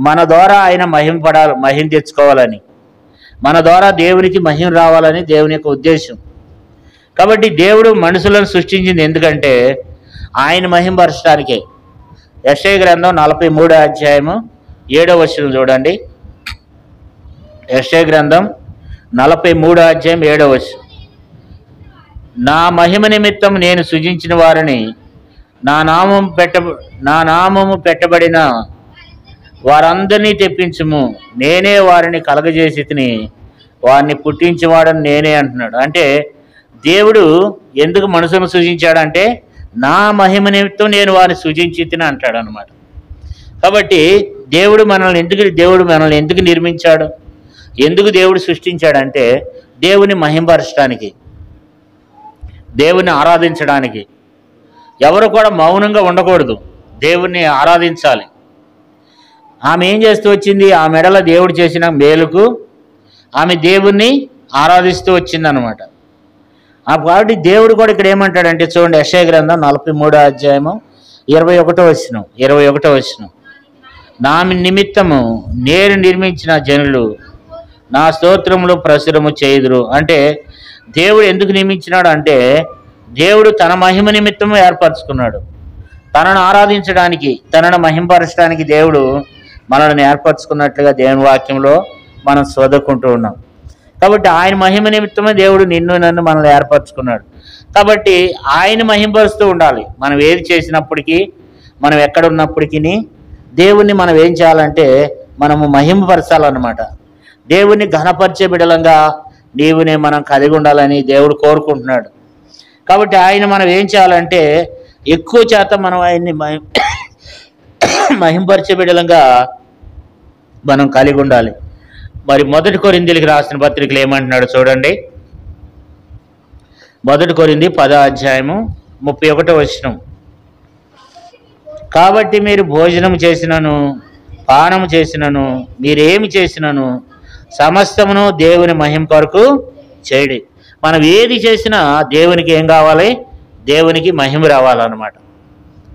[SPEAKER 3] మన ద్వారా ఆయన మహిమ తెచ్చుకోవాలని, మన ద్వారా దేవునికి మహిమ రావాలని దేవుని యొక్క ఉద్దేశం. కాబట్టి దేవుడు మనుషులను సృష్టించింది ఎందుకంటే ఆయన మహింపరచడానికే. యెషయా గ్రంథం 43వ అధ్యాయము 7వ వచనం చూడండి. యెషయా గ్రంథం 43వ అధ్యాయం 7వ వచనం, నా మహిమ నిమిత్తం నేను సృజించిన వారిని, నా నామము పెట్టబడిన వారందరినీ తెప్పించుము, నేనే వారిని కలగజేసి తిని వారిని పుట్టించేవాడని నేనే అంటున్నాడు. అంటే దేవుడు ఎందుకు మనుషులను సృజించాడంటే నా మహిమ నిమిత్తం నేను వారిని సృజించి తిని అంటాడు అనమాట. కాబట్టి దేవుడు మనల్ని ఎందుకు నిర్మించాడు, ఎందుకు దేవుడు సృష్టించాడంటే దేవుని మహింపరచడానికి, దేవుని ఆరాధించడానికి. ఎవరు కూడా మౌనంగా ఉండకూడదు, దేవుణ్ణి ఆరాధించాలి. ఆమె ఏం చేస్తూ వచ్చింది? ఆ మెడల దేవుడు చేసిన మేలుకు ఆమె దేవుణ్ణి ఆరాధిస్తూ వచ్చిందనమాట. కాబట్టి దేవుడు కూడా ఇక్కడ ఏమంటాడంటే చూడండి, యెషయా గ్రంథం 43వ అధ్యాయము 21వ వచనం. నా నిమిత్తము నేను నిర్మించిన జనులు నా స్తోత్రములు ప్రచురము చేయుదురు. అంటే దేవుడు ఎందుకు నియమించినాడు అంటే దేవుడు తన మహిమ నిమిత్తము ఏర్పరచుకున్నాడు. తనను ఆరాధించడానికి, తనను మహింపరచడానికి దేవుడు మనల్ని ఏర్పరచుకున్నట్లుగా దేవుని వాక్యంలో మనం చదువుకుంటూ ఉన్నాం. కాబట్టి ఆయన మహిమ నిమిత్తమే దేవుడు నన్ను మనల్ని ఏర్పరచుకున్నాడు. కాబట్టి ఆయన మహింపరుస్తూ ఉండాలి. మనం ఏది చేసినప్పటికీ, మనం ఎక్కడున్నప్పటికీ దేవుణ్ణి మనం ఏం చేయాలంటే మనము మహింపరచాలన్నమాట. దేవుణ్ణి ఘనపరిచే బిడలంగా నీవునే మనం కలిగి ఉండాలని దేవుడు కోరుకుంటున్నాడు. కాబట్టి ఆయన మనం ఏం చేయాలంటే ఎక్కువ శాతం మనం ఆయన్ని మహింపరిచే బిడలంగా మనం కలిగి ఉండాలి. మరి 1 కొరింథీయులకు రాసిన పత్రికలు ఏమంటున్నాడు చూడండి. 1 కొరింథీ 10వ అధ్యాయము 31వ వచనం. కాబట్టి మీరు భోజనం చేసినను పానము చేసినను మీరేమి చేసినను సమస్తమును దేవుని మహిమ కొరకు చేయడి. మనం ఏది చేసినా దేవునికి ఏం కావాలి? దేవునికి మహిమ రావాలన్నమాట.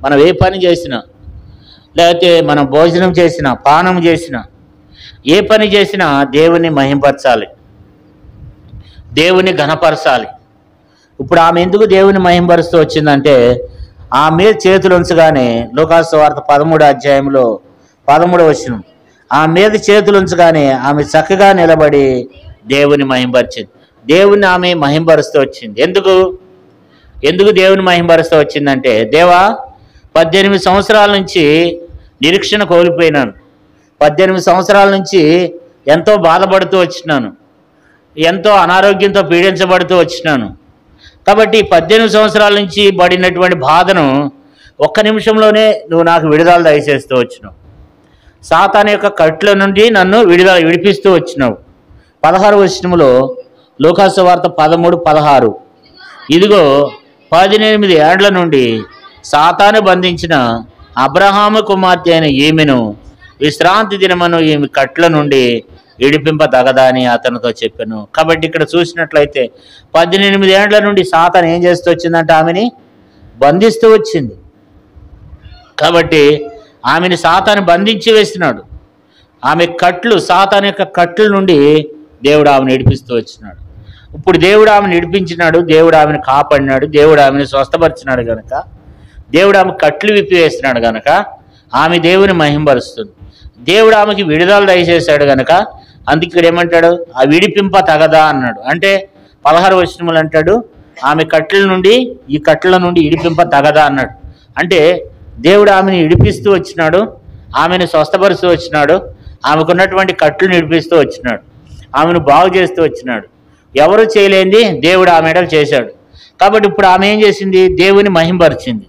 [SPEAKER 3] మనం ఏ పని చేసినా, లేకపోతే మనం భోజనం చేసినా, పానం చేసినా, ఏ పని చేసినా దేవుని మహింపరచాలి, దేవుని ఘనపరచాలి. ఇప్పుడు ఆమె ఎందుకు దేవుని మహింపరుస్తూ వచ్చిందంటే ఆమె చేతులు ఉంచగానే లూకాసు సువార్త 13వ అధ్యాయంలో 13వ వచనం, ఆమె మీద చేతులు ఉంచగానే ఆమె చక్కగా నిలబడి దేవుని మహింపరిచింది. దేవుని ఆమె మహింపరుస్తూ వచ్చింది. ఎందుకు దేవుని మహింపరుస్తూ వచ్చిందంటే, దేవా 18 సంవత్సరాల నుంచి నిరీక్షణ కోల్పోయినాను, 18 సంవత్సరాల నుంచి ఎంతో బాధపడుతూ వచ్చినాను, ఎంతో అనారోగ్యంతో పీడించబడుతూ వచ్చినాను. కాబట్టి 18 సంవత్సరాల నుంచి పడినటువంటి బాధను ఒక్క నిమిషంలోనే నువ్వు నాకు విడుదల దయచేస్తూ వచ్చినావు. సాతాను యొక్క కట్ల నుండి నన్ను విడిపిస్తూ వచ్చినావు. 16వ వచనంలో లూకాసు వార్త 13:16, ఇదిగో 18 ఏండ్ల నుండి సాతాను బంధించిన అబ్రహాము కుమార్తె అయిన ఈమెను విశ్రాంతి దినమును ఈమె కట్ల నుండి విడిపింపదగదా అని అతనితో చెప్పాను. కాబట్టి ఇక్కడ చూసినట్లయితే 18 ఏండ్ల నుండి సాతాను ఏం చేస్తూ వచ్చిందంటే ఆమెని బంధిస్తూ వచ్చింది. కాబట్టి ఆమెను సాతాను బంధించి వేసినాడు. ఆమె సాతాను యొక్క కట్ల నుండి దేవుడు ఆమెను విడిపిస్తూ వచ్చినాడు. ఇప్పుడు దేవుడు ఆమెను విడిపించినాడు, దేవుడు ఆమెను కాపాడినాడు, దేవుడు ఆమెను స్వస్థపరిచినాడు కనుక, దేవుడు ఆమె కట్లు విప్పివేసినాడు కనుక ఆమె దేవుని మహింపరుస్తుంది. దేవుడు ఆమెకి విడుదల దయచేశాడు కనుక అందుకే ఇక్కడ ఏమంటాడు? ఆ విడిపింప తగదా అన్నాడు. అంటే 16వ వచనములు అంటాడు ఆమె ఈ కట్ల నుండి విడిపింప తగదా అన్నాడు. అంటే దేవుడు ఆమెను విడిపిస్తూ వచ్చినాడు, ఆమెను స్వస్థపరుస్తూ వచ్చినాడు, ఆమెకున్నటువంటి కట్లను విడిపిస్తూ వచ్చినాడు, ఆమెను బాగు చేస్తూ వచ్చినాడు. ఎవరు చేయలేంది దేవుడు ఆమె ఎడల చేశాడు. కాబట్టి ఇప్పుడు ఆమె ఏం చేసింది? దేవుని మహింపరిచింది,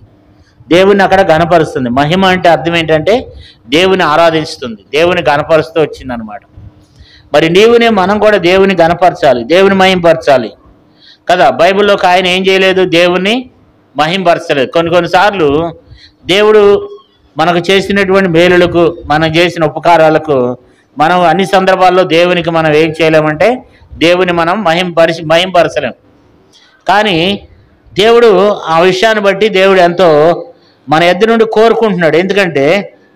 [SPEAKER 3] దేవుని అక్కడ గణపరుస్తుంది. మహిమ అంటే అర్థం ఏంటంటే దేవుని ఆరాధిస్తుంది, దేవుని గణపరుస్తూ వచ్చింది అనమాట. మరి మనం కూడా దేవుని గణపరచాలి, దేవుని మహింపరచాలి కదా. బైబిల్లోకి ఆయన ఏం చేయలేదు? దేవుణ్ణి మహింపరచలేదు. కొన్నిసార్లు దేవుడు మనకు చేసినటువంటి మేలులకు, మనం చేసిన ఉపకారాలకు మనం అన్ని సందర్భాల్లో దేవునికి మనం ఏం చేయలేమంటే దేవుని మనం మహింపరచలేం. కానీ దేవుడు ఆ విషయాన్ని బట్టి దేవుడు ఎంతో మన ఎదురు నుండి కోరుకుంటున్నాడు. ఎందుకంటే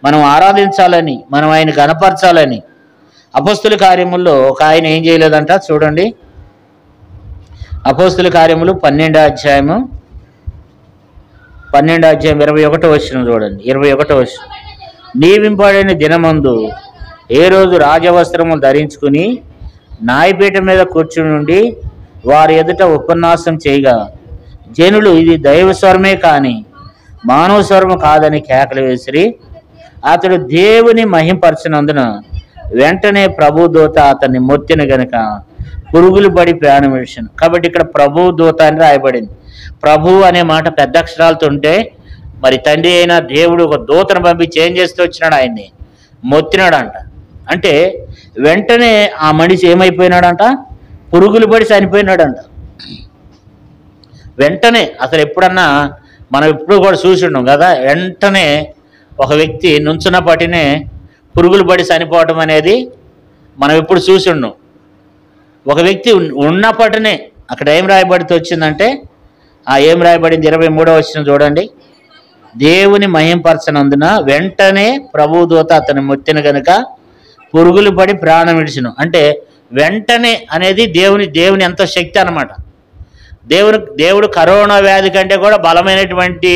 [SPEAKER 3] మనం ఆరాధించాలని, మనం ఆయన గణపరచాలని. అపోస్తుల కార్యముల్లో ఒక ఆయన ఏం చేయలేదంట చూడండి. అపోస్తుల కార్యములు 12వ అధ్యాయం 21వ వచనం చూడండి. 21వ వచనం, నియమింపబడిన దినమందు ఏ రోజు రాజవస్త్రములు ధరించుకుని న్యాయపీఠం మీద కూర్చుని ఉండి వారి ఎదుట ఉపన్యాసం చేయగా జనులు ఇది దైవస్వరమే కానీ మానవ స్వరము కాదని కేకలు వేసిరి. అతడు దేవుని మహింపరచినందున వెంటనే ప్రభు దూత అతన్ని మొత్తిన గనుక పురుగులు పడి ప్రాణం విడిచాను. కాబట్టి ఇక్కడ ప్రభు దూత అని రాయబడింది. ప్రభు అనే మాట పెద్ద అక్షరాలతో ఉంటే మరి తండ్రి అయిన దేవుడు ఒక దూతను పంపించి ఏం చేస్తూ వచ్చినాడు? ఆయన్ని మొత్తినాడంట. అంటే వెంటనే ఆ మనిషి ఏమైపోయినాడంట? పురుగులు పడి చనిపోయినాడంట. వెంటనే, అసలు ఎప్పుడన్నా మనం ఎప్పుడు కూడా చూసి ఉన్నాం కదా, వెంటనే ఒక వ్యక్తి నుంచున్నప్పటినే పురుగులు పడి చనిపోవటం అనేది మనం ఎప్పుడు చూసి ఉన్నాం. ఒక వ్యక్తి ఉన్నప్పటినే అక్కడ ఏం రాయబడితే వచ్చిందంటే, ఆ ఏం రాయబడింది? 23వ వచనం చూడండి. దేవుని మహింపరచనందున వెంటనే ప్రభుదూత అతని మొత్తిన గనుక పురుగులు పడి ప్రాణం విడిచును. అంటే వెంటనే అనేది దేవుని ఎంతో శక్తి అన్నమాట. దేవుడు కరోనా వ్యాధి కంటే కూడా బలమైనటువంటి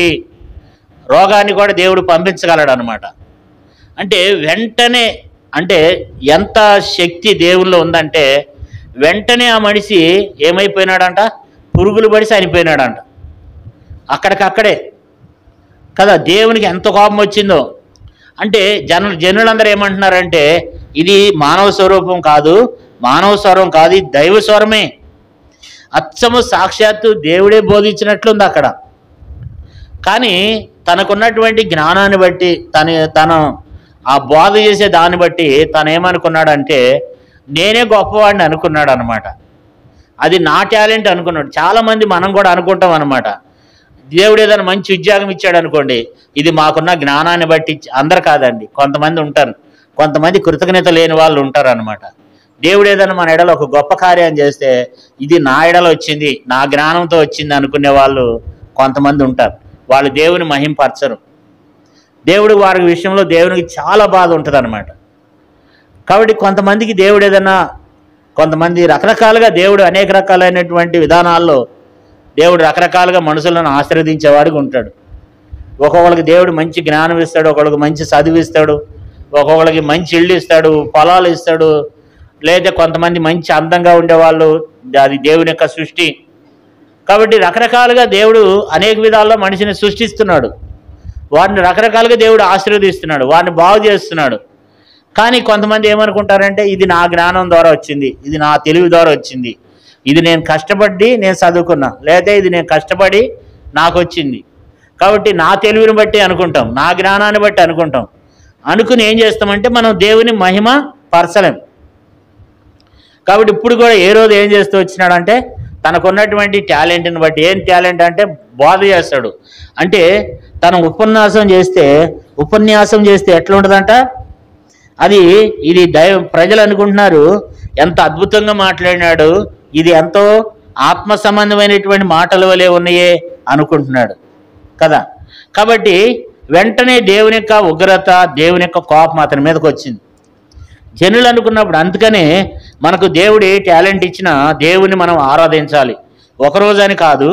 [SPEAKER 3] రోగాన్ని కూడా దేవుడు పంపించగలడు అనమాట. అంటే వెంటనే, అంటే ఎంత శక్తి దేవుల్లో ఉందంటే వెంటనే ఆ మనిషి ఏమైపోయినాడంట? పురుగులు పడి చనిపోయినాడంట. అక్కడికక్కడే కదా. దేవునికి ఎంత కోపం వచ్చిందో అంటే జనులందరూ ఏమంటున్నారంటే, ఇది మానవ స్వరూపం కాదు, మానవ స్వరం కాదు, ఇది దైవ స్వరమే. అచ్చము సాక్షాత్తు దేవుడే బోధించినట్లుంది అక్కడ. కానీ తనకున్నటువంటి జ్ఞానాన్ని బట్టి, తను ఆ బోధ చేసే దాన్ని బట్టి తను ఏమనుకున్నాడంటే, నేనే గొప్పవాడిని అనుకున్నాడు అనమాట. అది నా టాలెంట్ అనుకున్నాడు. చాలామంది మనం కూడా అనుకుంటాం అనమాట. దేవుడు ఏదైనా మంచి ఉద్యోగం ఇచ్చాడు అనుకోండి, ఇది మాకున్న జ్ఞానాన్ని బట్టి. అందరు కాదండి, కొంతమంది ఉంటారు, కొంతమంది కృతజ్ఞత లేని వాళ్ళు ఉంటారు అనమాట. దేవుడు ఏదైనా మన ఎడలో ఒక గొప్ప కార్యం చేస్తే, ఇది నా ఎడలో వచ్చింది, నా జ్ఞానంతో వచ్చింది అనుకునే వాళ్ళు కొంతమంది ఉంటారు. వాళ్ళు దేవుని మహింపరచరు. దేవుడు వారి విషయంలో దేవునికి చాలా బాధ ఉంటుంది అనమాట. కాబట్టి కొంతమందికి దేవుడు ఏదైనా, కొంతమంది రకరకాలుగా దేవుడు అనేక రకాలైనటువంటి విధానాల్లో దేవుడు రకరకాలుగా మనుషులను ఆశీర్వదించేవాడిగా ఉంటాడు. ఒక్కొక్కరికి దేవుడు మంచి జ్ఞానం ఇస్తాడు, ఒకళ్ళకి మంచి చదువు ఇస్తాడు, ఒక్కొక్కరికి మంచి ఇళ్ళు ఇస్తాడు, పొలాలు ఇస్తాడు. లేదా కొంతమంది మంచి అందంగా ఉండేవాళ్ళు, అది దేవుని యొక్క సృష్టి. కాబట్టి రకరకాలుగా దేవుడు అనేక విధాల్లో మనిషిని సృష్టిస్తున్నాడు. వారిని రకరకాలుగా దేవుడు ఆశీర్వదిస్తున్నాడు, వారిని బాగు చేస్తున్నాడు. కానీ కొంతమంది ఏమనుకుంటారంటే, ఇది నా జ్ఞానం ద్వారా వచ్చింది, ఇది నా తెలివి ద్వారా వచ్చింది, ఇది నేను కష్టపడి నేను చదువుకున్నా, లేదా ఇది నేను కష్టపడి నాకు వచ్చింది, కాబట్టి నా తెలివిని బట్టి అనుకుంటాం, నా జ్ఞానాన్ని బట్టి అనుకుంటాం. అనుకుని ఏం చేస్తామంటే మనం దేవుని మహిమ పరచలేం. కాబట్టి ఇప్పుడు కూడా ఏ రోజు ఏం చేస్తూ వచ్చినాడంటే, తనకున్నటువంటి టాలెంట్ని బట్టి, ఏం టాలెంట్ అంటే బోధ చేస్తాడు. అంటే తను ఉపన్యాసం చేస్తే ఎట్లా ఉంటుందంట, ఇది ప్రజలు అనుకుంటున్నారు ఎంత అద్భుతంగా మాట్లాడినాడు, ఇది ఎంతో ఆత్మ సంబంధమైనటువంటి మాటల వలె ఉన్నాయే అనుకుంటున్నాడు కదా. కాబట్టి వెంటనే దేవుని యొక్క ఉగ్రత, దేవుని యొక్క కోపం అతని మీదకి వచ్చింది. జనులు అనుకున్నప్పుడు, అందుకనే మనకు దేవుడు ఏ టాలెంట్ ఇచ్చినా దేవుని మనం ఆరాధించాలి. ఒకరోజు అని కాదు,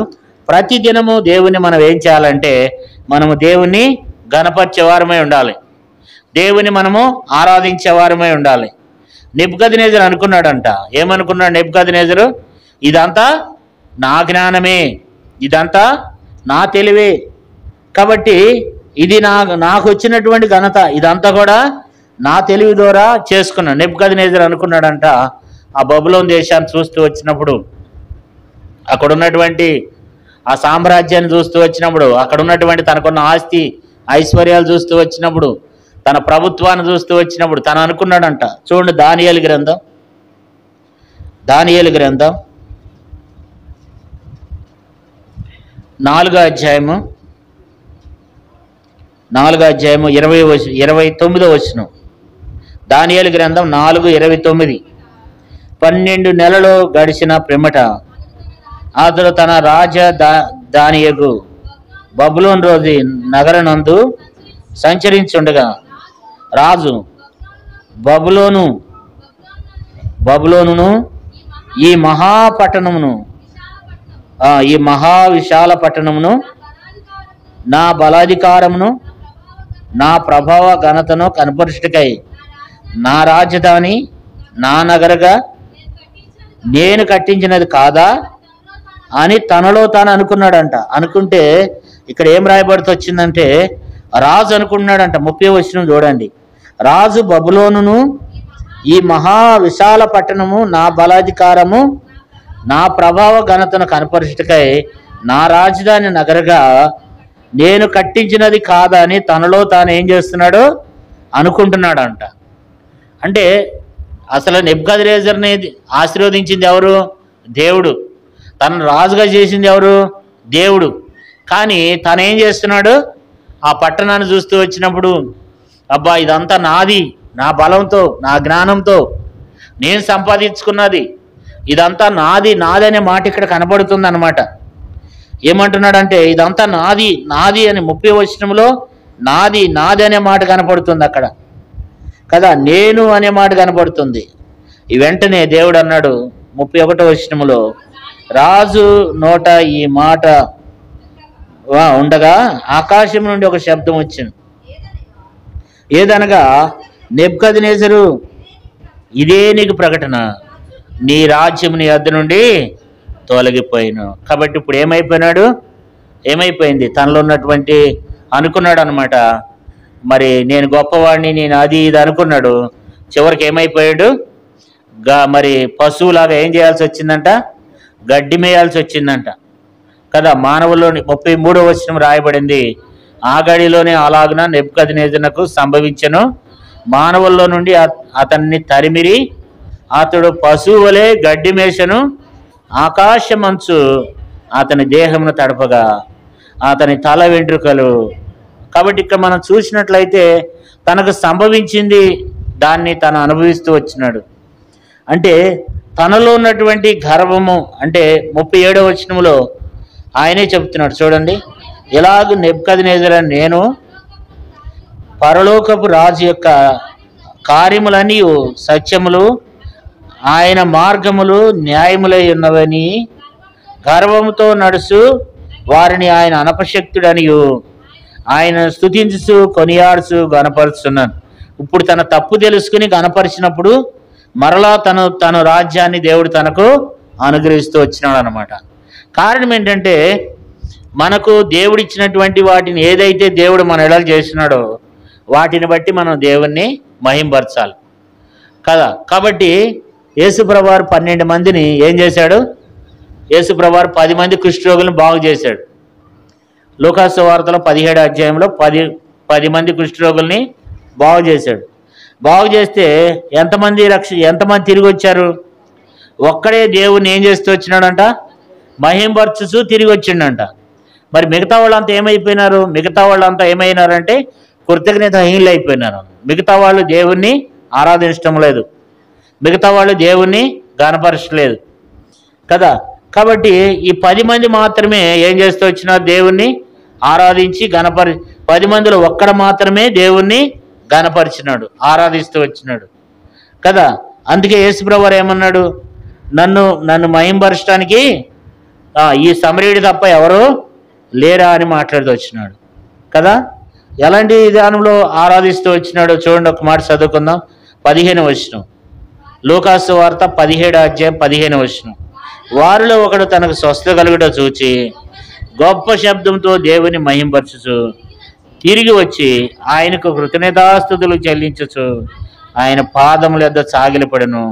[SPEAKER 3] ప్రతి దినము దేవుని మనం ఏం చేయాలంటే, మనము దేవుని గణపరిచేవారమై ఉండాలి, దేవుని మనము ఆరాధించేవారమై ఉండాలి. నెబుకద్నెజరు అనుకున్నాడంట, ఏమనుకున్నాడు నెబుకద్నెజరు? ఇదంతా నా జ్ఞానమే, ఇదంతా నా తెలివే, కాబట్టి ఇది నాకు వచ్చినటువంటి ఘనత, ఇదంతా కూడా నా తెలివి ద్వారా చేసుకున్నాను. నెబుకద్నెజరు అనుకున్నాడంట. ఆ బబులోను దేశాన్ని చూస్తూ వచ్చినప్పుడు, అక్కడ ఉన్నటువంటి ఆ సామ్రాజ్యాన్ని చూస్తూ వచ్చినప్పుడు, అక్కడ ఉన్నటువంటి తనకున్న ఆస్తి ఐశ్వర్యాలు చూస్తూ వచ్చినప్పుడు, తన ప్రభుత్వాన్ని చూస్తూ వచ్చినప్పుడు తను అనుకున్నాడంట. చూడండి, దానియేలు గ్రంథం 4వ అధ్యాయము 29వ వచనం. దానియేలు గ్రంథం 4:29. 12 నెలలు గడిచిన పిమ్మట అతడు తన రాజధానియగు బబులోను రోజు నగరనందు సంచరించుండగా, రాజు బబులోనును ఈ మహావిశాల పట్టణమును నా బలాధికారమును నా ప్రభావ ఘనతను కనపరుచుటకై నా రాజధాని, నా నగరగా నేను కట్టించినది కాదా అని తనలో తాను అనుకున్నాడంట. అనుకుంటే ఇక్కడ ఏం రాయబడుతూ వచ్చిందంటే, రాజు అనుకున్నాడంట. 30వ వచనం చూడండి. రాజు బబులోనును ఈ మహా విశాల పట్టణము నా బలాధికారము నా ప్రభావ ఘనతను కనపరుచుటకై నా రాజధాని నగరగా నేను కట్టించినది కాదా అని తనలో తాను ఏం చేస్తున్నాడు అనుకుంటున్నాడంట. అంటే అసలు నెబుకద్నెజరుని ఆశీర్వదించింది ఎవరు? దేవుడు. తనను రాజుగా చేసింది ఎవరు? దేవుడు. కానీ తను ఏం చేస్తున్నాడు? ఆ పట్టణాన్ని చూస్తూ వచ్చినప్పుడు, అబ్బా ఇదంతా నాది, నా బలంతో, నా జ్ఞానంతో నేను సంపాదించుకున్నది, ఇదంతా నాది నాది అనే మాట ఇక్కడ కనబడుతుంది అన్నమాట. ఏమంటున్నాడంటే ఇదంతా నాది నాది అని 30వ వచనంలో నాది నాది అనే మాట కనపడుతుంది అక్కడ కదా, నేను అనే మాట కనపడుతుంది. ఈ వెంటనే దేవుడు అన్నాడు 31వ వచనంలో, రాజు నోట ఈ మాట ఉండగా ఆకాశం నుండి ఒక శబ్దం వచ్చింది. ఏదనగా, నెబుకద్నెజరు, ఇదే నీకు ప్రకటన, నీ రాజ్యం నీ వద్ద నుండి తొలగిపోయిను. కాబట్టి ఇప్పుడు ఏమైపోయినాడు? ఏమైపోయింది? తనలో ఉన్నటువంటి అనుకున్నాడు అనమాట. మరి నేను గొప్పవాడిని, నేను అది ఇది అనుకున్నాడు. చివరికి ఏమైపోయాడు? మరి పశువులాగా ఏం చేయాల్సి వచ్చిందంట? గడ్డి మేయాల్సి వచ్చిందంట కదా. మానవుల్లోని 33వ వచనం రాయబడింది, ఆ గడిలోనే అలాగున నెబుకద్నెజరునకు సంభవించెను. మానవుల్లో నుండి అతన్ని తరిమిరి, అతడు పశువు వలె గడ్డి మేషను, ఆకాశమంచు అతని దేహమును తడపగా అతని తల వెంట్రుకలు. కాబట్టి ఇక్కడ మనం చూసినట్లయితే తనకు సంభవించింది దాన్ని తను అనుభవిస్తూ వచ్చినాడు. అంటే తనలో ఉన్నటువంటి గర్వము, అంటే 37వ వచనంలో ఆయనే చెప్తున్నాడు చూడండి, ఎలాగూ నెబుకద్నెజరు నేను పరలోకపు రాజు యొక్క కార్యములన్నీ సత్యములు, ఆయన మార్గములు న్యాయములై ఉన్నవని గర్వముతో నడుచు వారిని ఆయన అనపశక్తుడనియు ఆయన స్తుతించు కొనియాడుచు గనపరుచున్నాను. ఇప్పుడు తన తప్పు తెలుసుకుని గనపరిచినప్పుడు మరలా తన రాజ్యాన్ని దేవుడు తనకు అనుగ్రహిస్తూ వచ్చినాడు అనమాట. కారణం ఏంటంటే మనకు దేవుడిచ్చినటువంటి వాటిని ఏదైతే దేవుడు మన ఎడల చేసినాడో వాటిని బట్టి మనం దేవుణ్ణి మహింపరచాలి కదా. కాబట్టి యేసుప్రభువారు 12 మందిని ఏం చేశాడు? యేసుప్రభువారు 10 మంది కుష్ఠరోగులను బాగు చేశాడు. లూకాసు సువార్తలో 17వ అధ్యాయంలో 10 మంది కుష్ఠరోగుల్ని బాగు చేశాడు. బాగు చేస్తే ఎంతమంది తిరిగి వచ్చారు? ఒక్కడే దేవుణ్ణి ఏం చేస్తూ వచ్చినాడంట? మహింపరచుచు తిరిగి వచ్చిండంట. మరి మిగతా వాళ్ళంతా ఏమైపోయినారు? మిగతా వాళ్ళంతా ఏమైనారంటే కృతజ్ఞతాహీనులు అయిపోయినారు. మిగతా వాళ్ళు దేవుణ్ణి ఆరాధించడం లేదు, మిగతా వాళ్ళు దేవుణ్ణి గణపరచలేదు కదా. కాబట్టి ఈ 10 మంది మాత్రమే ఏం చేస్తూ వచ్చినారు? దేవుణ్ణి ఆరాధించి 10 మందిలో ఒక్కడు మాత్రమే దేవుణ్ణి గణపరిచినాడు, ఆరాధిస్తూ వచ్చినాడు కదా. అందుకే యేసుప్రభువారు ఏమన్నాడు? నన్ను మహింపరచడానికి ఈ సమరీయుడు తప్ప ఎవరు లేరా అని మాట్లాడుతూ వచ్చినాడు కదా. ఎలాంటి విధానంలో ఆరాధిస్తూ వచ్చినాడో చూడండి, ఒక మాట చదువుకుందాం. 15వ వచనం, లూకాసు వార్త 17వ అధ్యాయం 15వ వచనం. వారిలో ఒకడు తనకు స్వస్థత కలుగుట చూచి గొప్ప శబ్దంతో దేవుని మహింపరచుచు తిరిగి వచ్చి ఆయనకు కృతజ్ఞతాస్తుతులు చెల్లించుచు ఆయన పాదముల యొద్ద సాగిలపడెను,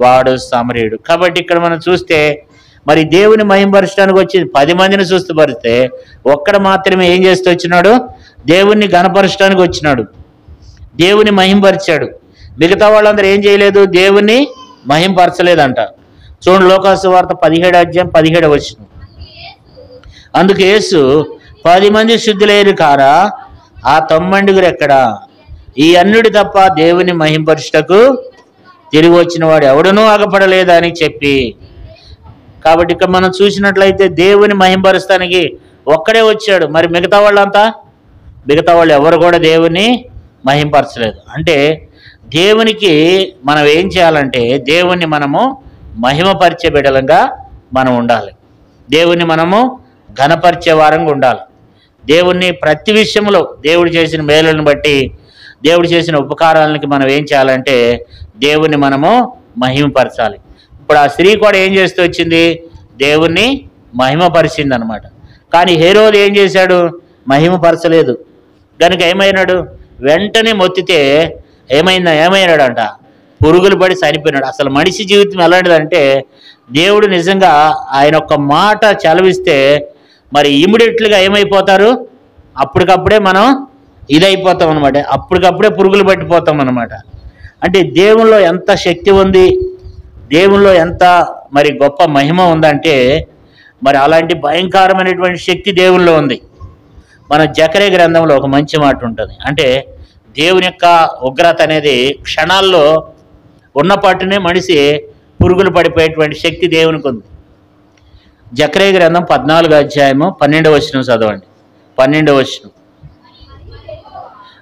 [SPEAKER 3] వాడు సమరీయుడు. కాబట్టి ఇక్కడ మనం చూస్తే మరి దేవుని మహింపరచడానికి వచ్చి 10 మందిని చూస్తూపరిస్తే ఒక్కడ మాత్రమే ఏం చేస్తూ వచ్చినాడు? దేవుణ్ణి గణపరచడానికి వచ్చినాడు, దేవుని మహింపరిచాడు. మిగతా వాళ్ళందరూ ఏం చేయలేదు? దేవుణ్ణి మహింపరచలేదంట. చూడండి లూకాసు వార్త 17వ అధ్యాయం 17వ వచనం. అందుకు యేసు, 10 మంది శుద్ధులేరు కారా, ఆ 90 ఎక్కడా? ఈ అన్యుడి తప్ప దేవుని మహింపరచుటకు తిరిగి వచ్చిన వాడు ఎవడనూ ఆగపడలేదా అని చెప్పి. కాబట్టి ఇక్కడ మనం చూసినట్లయితే దేవుని మహింపరుస్తానికి ఒక్కడే వచ్చాడు. మరి మిగతా వాళ్ళు ఎవరు కూడా దేవుని మహింపరచలేదు. అంటే దేవునికి మనం ఏం చేయాలంటే దేవుణ్ణి మనము మహిమపరిచే బిడ్డలంగా మనం ఉండాలి, దేవుణ్ణి మనము ఘనపరిచే వారంగా ఉండాలి. దేవుణ్ణి ప్రతి విషయంలో దేవుడు చేసిన మేలులను బట్టి, దేవుడు చేసిన ఉపకారాలకి మనం ఏం చేయాలంటే దేవుణ్ణి మనము మహిమపరచాలి. ఇప్పుడు ఆ స్త్రీ కూడా ఏం చేస్తూ వచ్చింది? దేవుణ్ణి మహిమపరిచింది అనమాట. కానీ హేరోదు ఏం చేశాడు? మహిమపరచలేదు. కనుక ఏమైనాడు? వెంటనే మొత్తితే ఏమైనాడంట? పురుగులు పడి చనిపోయినాడు. అసలు మనిషి జీవితం ఎలాంటిదంటే దేవుడు నిజంగా ఆయన ఒక్క మాట చలవిస్తే మరి ఇమ్మీడియట్లుగా ఏమైపోతారు? అప్పటికప్పుడే మనం ఇదైపోతాం అనమాట, అప్పటికప్పుడే పురుగులు పట్టిపోతాం అనమాట. అంటే దేవుల్లో ఎంత శక్తి ఉంది, దేవుల్లో ఎంత మరి గొప్ప మహిమ ఉందంటే మరి అలాంటి భయంకరమైనటువంటి శక్తి దేవుల్లో ఉంది. మన జకర్యా గ్రంథంలో ఒక మంచి మాట ఉంటుంది. అంటే దేవుని యొక్క ఉగ్రత అనేది క్షణాల్లో ఉన్నపాటునే మనిషి పురుగులు పడిపోయేటువంటి శక్తి దేవునికి ఉంది. జకర్యా గ్రంథం 14వ అధ్యాయము 12వ వచనం చదవండి. 12వ వచనం.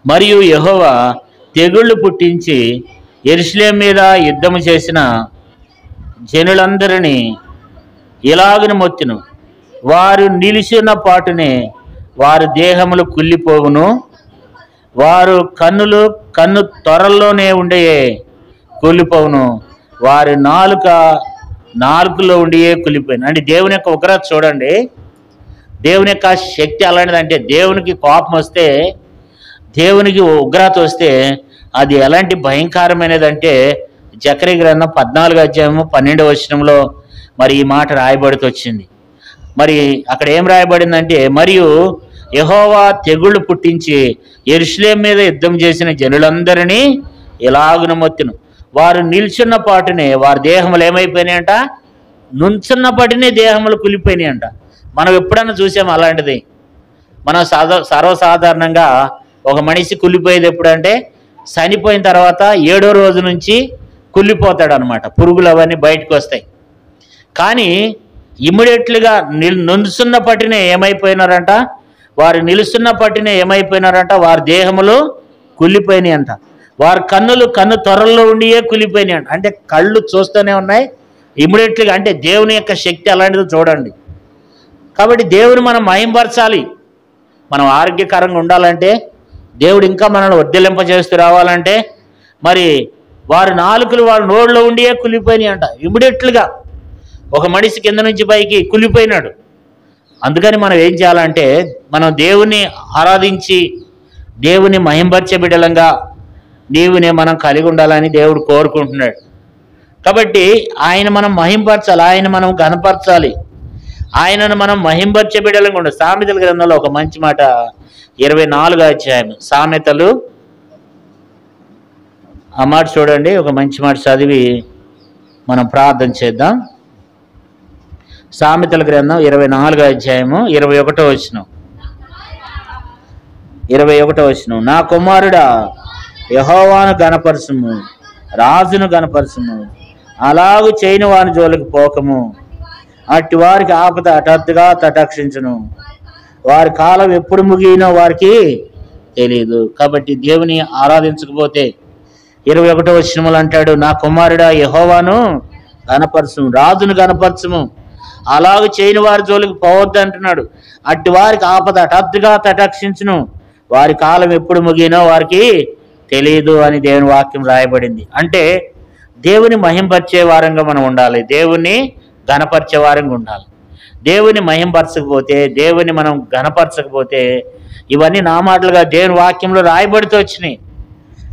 [SPEAKER 3] మరియు యెహోవా తెగుళ్ళు పుట్టించి యెరూషలేము మీద యుద్ధము చేసిన జనులందరినీ ఇలాగున మొత్తును, వారు నిలిచిన పాటునే వారి దేహములు కుళ్ళిపోవును, వారు కన్ను త్వరల్లోనే ఉండే కుళ్ళిపోవును, వారి నాలుకలో ఉండియే కుళ్ళిపోయిన. అంటే దేవుని యొక్క ఉగ్రత చూడండి, దేవుని యొక్క శక్తి అలాంటిదంటే దేవునికి కోపం వస్తే, దేవునికి ఉగ్రత వస్తే అది ఎలాంటి భయంకరమైనదంటే జకర్యా గ్రంథం 14వ అధ్యాయము 12వ వచనంలో మరి ఈ మాట రాయబడుతూ వచ్చింది. మరి అక్కడ ఏం రాయబడిందంటే, మరియు యెహోవా తెగుళ్ళు పుట్టించి యెరూషలేము మీద యుద్ధం చేసిన జనులందరినీ ఇలాగున మొత్తును, వారు నిల్చున్న పాటునే వారి దేహములు ఏమైపోయినాయంట, నుంచున్న పాటునే దేహములు కులిపోయినాయంట. మనం ఎప్పుడన్నా చూసాము అలాంటిది? మనం సర్వసాధారణంగా ఒక మనిషి కుళ్ళిపోయేది ఎప్పుడంటే చనిపోయిన తర్వాత 7వ రోజు నుంచి కుళ్ళిపోతాడు అనమాట, పురుగులు అవన్నీ బయటకు వస్తాయి. కానీ ఇమ్మీడియట్లుగా నిలుస్తున్న పట్టినే ఏమైపోయినారంట, వారు నిలుస్తున్న పట్టినే ఏమైపోయినారంట, వారి దేహములు కుళ్ళిపోయినాయి అంట, వారి కన్ను త్వరల్లో ఉండియే కుళ్ళిపోయినాయి అంట. అంటే కళ్ళు చూస్తూనే ఉన్నాయి ఇమ్మీడియట్లుగా. అంటే దేవుని యొక్క శక్తి అలాంటిది చూడండి. కాబట్టి దేవుని మనం మహింపరచాలి. మనం ఆరోగ్యకరంగా ఉండాలంటే, దేవుడు ఇంకా మనల్ని వర్ధిల్లింపజేస్తూ రావాలంటే మరి వారి నాలుకలు వారి నోళ్ళలో ఉండియే కుళ్ళిపోయినాయి అంట. ఇమ్మీడియట్లుగా ఒక మనిషి కింద నుంచి పైకి కుళ్ళిపోయినాడు. అందుకని మనం ఏం చేయాలంటే, మనం దేవుని ఆరాధించి దేవుని మహింపరిచే బిడ్డలంగా దేవుని మనం కలిగి ఉండాలని దేవుడు కోరుకుంటున్నాడు. కాబట్టి ఆయన మనం మహింపరచాలి, ఆయన మనం ఘనపరచాలి, ఆయనను మనం మహింపరిచే బిడ్డలంగా ఉండాలి. సామెతల గ్రంథంలో ఒక మంచి మాట 24వ అధ్యాయం సామెతలు, ఆ మాట చూడండి. ఒక మంచి మాట చదివి మనం ప్రార్థన చేద్దాం. సామెతల గ్రంథం 24వ అధ్యాయము 21వ వచనం. 21వ వచనం. నా కుమారుడా యెహోవాను గణపరచుము, రాజును గణపరచుము, అలాగు చేయని వాని జోలికి పోకము, అట్టి వారికి ఆపద హఠాత్తుగా తటక్షించును, వారి కాలం ఎప్పుడు ముగినో వారికి తెలియదు. కాబట్టి దేవుని ఆరాధించకపోతే 21వ వచనములు అంటాడు, నా కుమారుడా యెహోవాను గణపరచుము, రాజును గణపరచుము, అలాగ చేయని వారి జోలికి పోవద్దు అంటున్నాడు. అట్టి వారికి ఆపద హఠాత్తుగా తటక్షించును, వారి కాలం ఎప్పుడు ముగినో వారికి తెలియదు అని దేవుని వాక్యం రాయబడింది. అంటే దేవుని మహింపరిచే వారంగా మనం ఉండాలి, దేవుని ఘనపరిచే వారంగా ఉండాలి. దేవుని మహింపరచకపోతే, దేవుని మనం ఘనపరచకపోతే, ఇవన్నీ నా మాటలుగా దేవుని వాక్యంలో రాయబడుతూ వచ్చినాయి.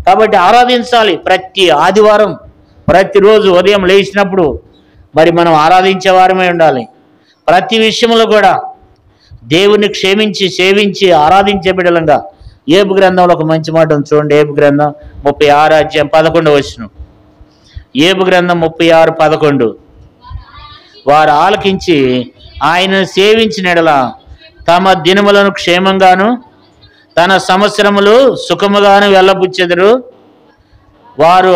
[SPEAKER 3] కాబట్టి ఆరాధించాలి. ప్రతి ఆదివారం ప్రతిరోజు ఉదయం లేచినప్పుడు మరి మనం ఆరాధించే వారమే ఉండాలి. ప్రతి విషయంలో కూడా దేవుని క్షమించి సేవించి ఆరాధించే బిడ్డలంగా. ఏబు గ్రంథంలో ఒక మంచి మాట ఉంది చూడండి. ఏబు గ్రంథం 36వ అధ్యాయం 11వ వచనం. ఏబు గ్రంథం 36:11. వారు ఆలకించి ఆయనను సేవించిన ఎడల తమ దినములను క్షేమంగాను తన సంవత్సరములు సుఖముగాను వెళ్ళబుచ్చెదరు. వారు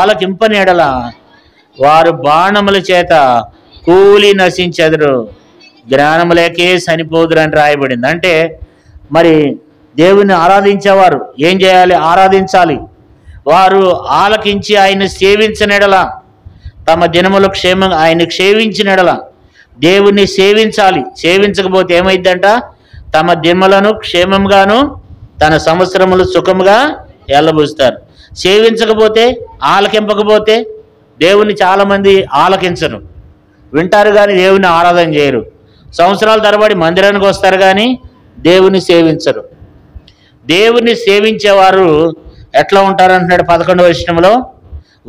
[SPEAKER 3] ఆలకింపని ఎడల వారు బాణముల చేత కూలి నశించెదరు, జ్ఞానము లేకే చనిపోదురు అని రాయబడింది. అంటే మరి దేవుని ఆరాధించేవారు ఏం చేయాలి? ఆరాధించాలి. వారు ఆలకించి ఆయన సేవించనెడల తమ దినములు క్షేమంగా, ఆయన సేవించినెడల దేవుణ్ణి సేవించాలి. సేవించకపోతే ఏమైందంట? తమ దినములను క్షేమంగాను తన సంవత్సరములు సుఖముగా ఎల్లబుస్తారు. సేవించకపోతే, ఆలకింపకపోతే, దేవుని చాలామంది ఆలకించరు, వింటారు కానీ దేవుని ఆరాధన చేయరు. సంవత్సరాల తరబడి మందిరానికి వస్తారు కానీ దేవుని సేవించరు. దేవుని సేవించేవారు ఎట్లా ఉంటారంటున్నాడు 11వ వచనంలో,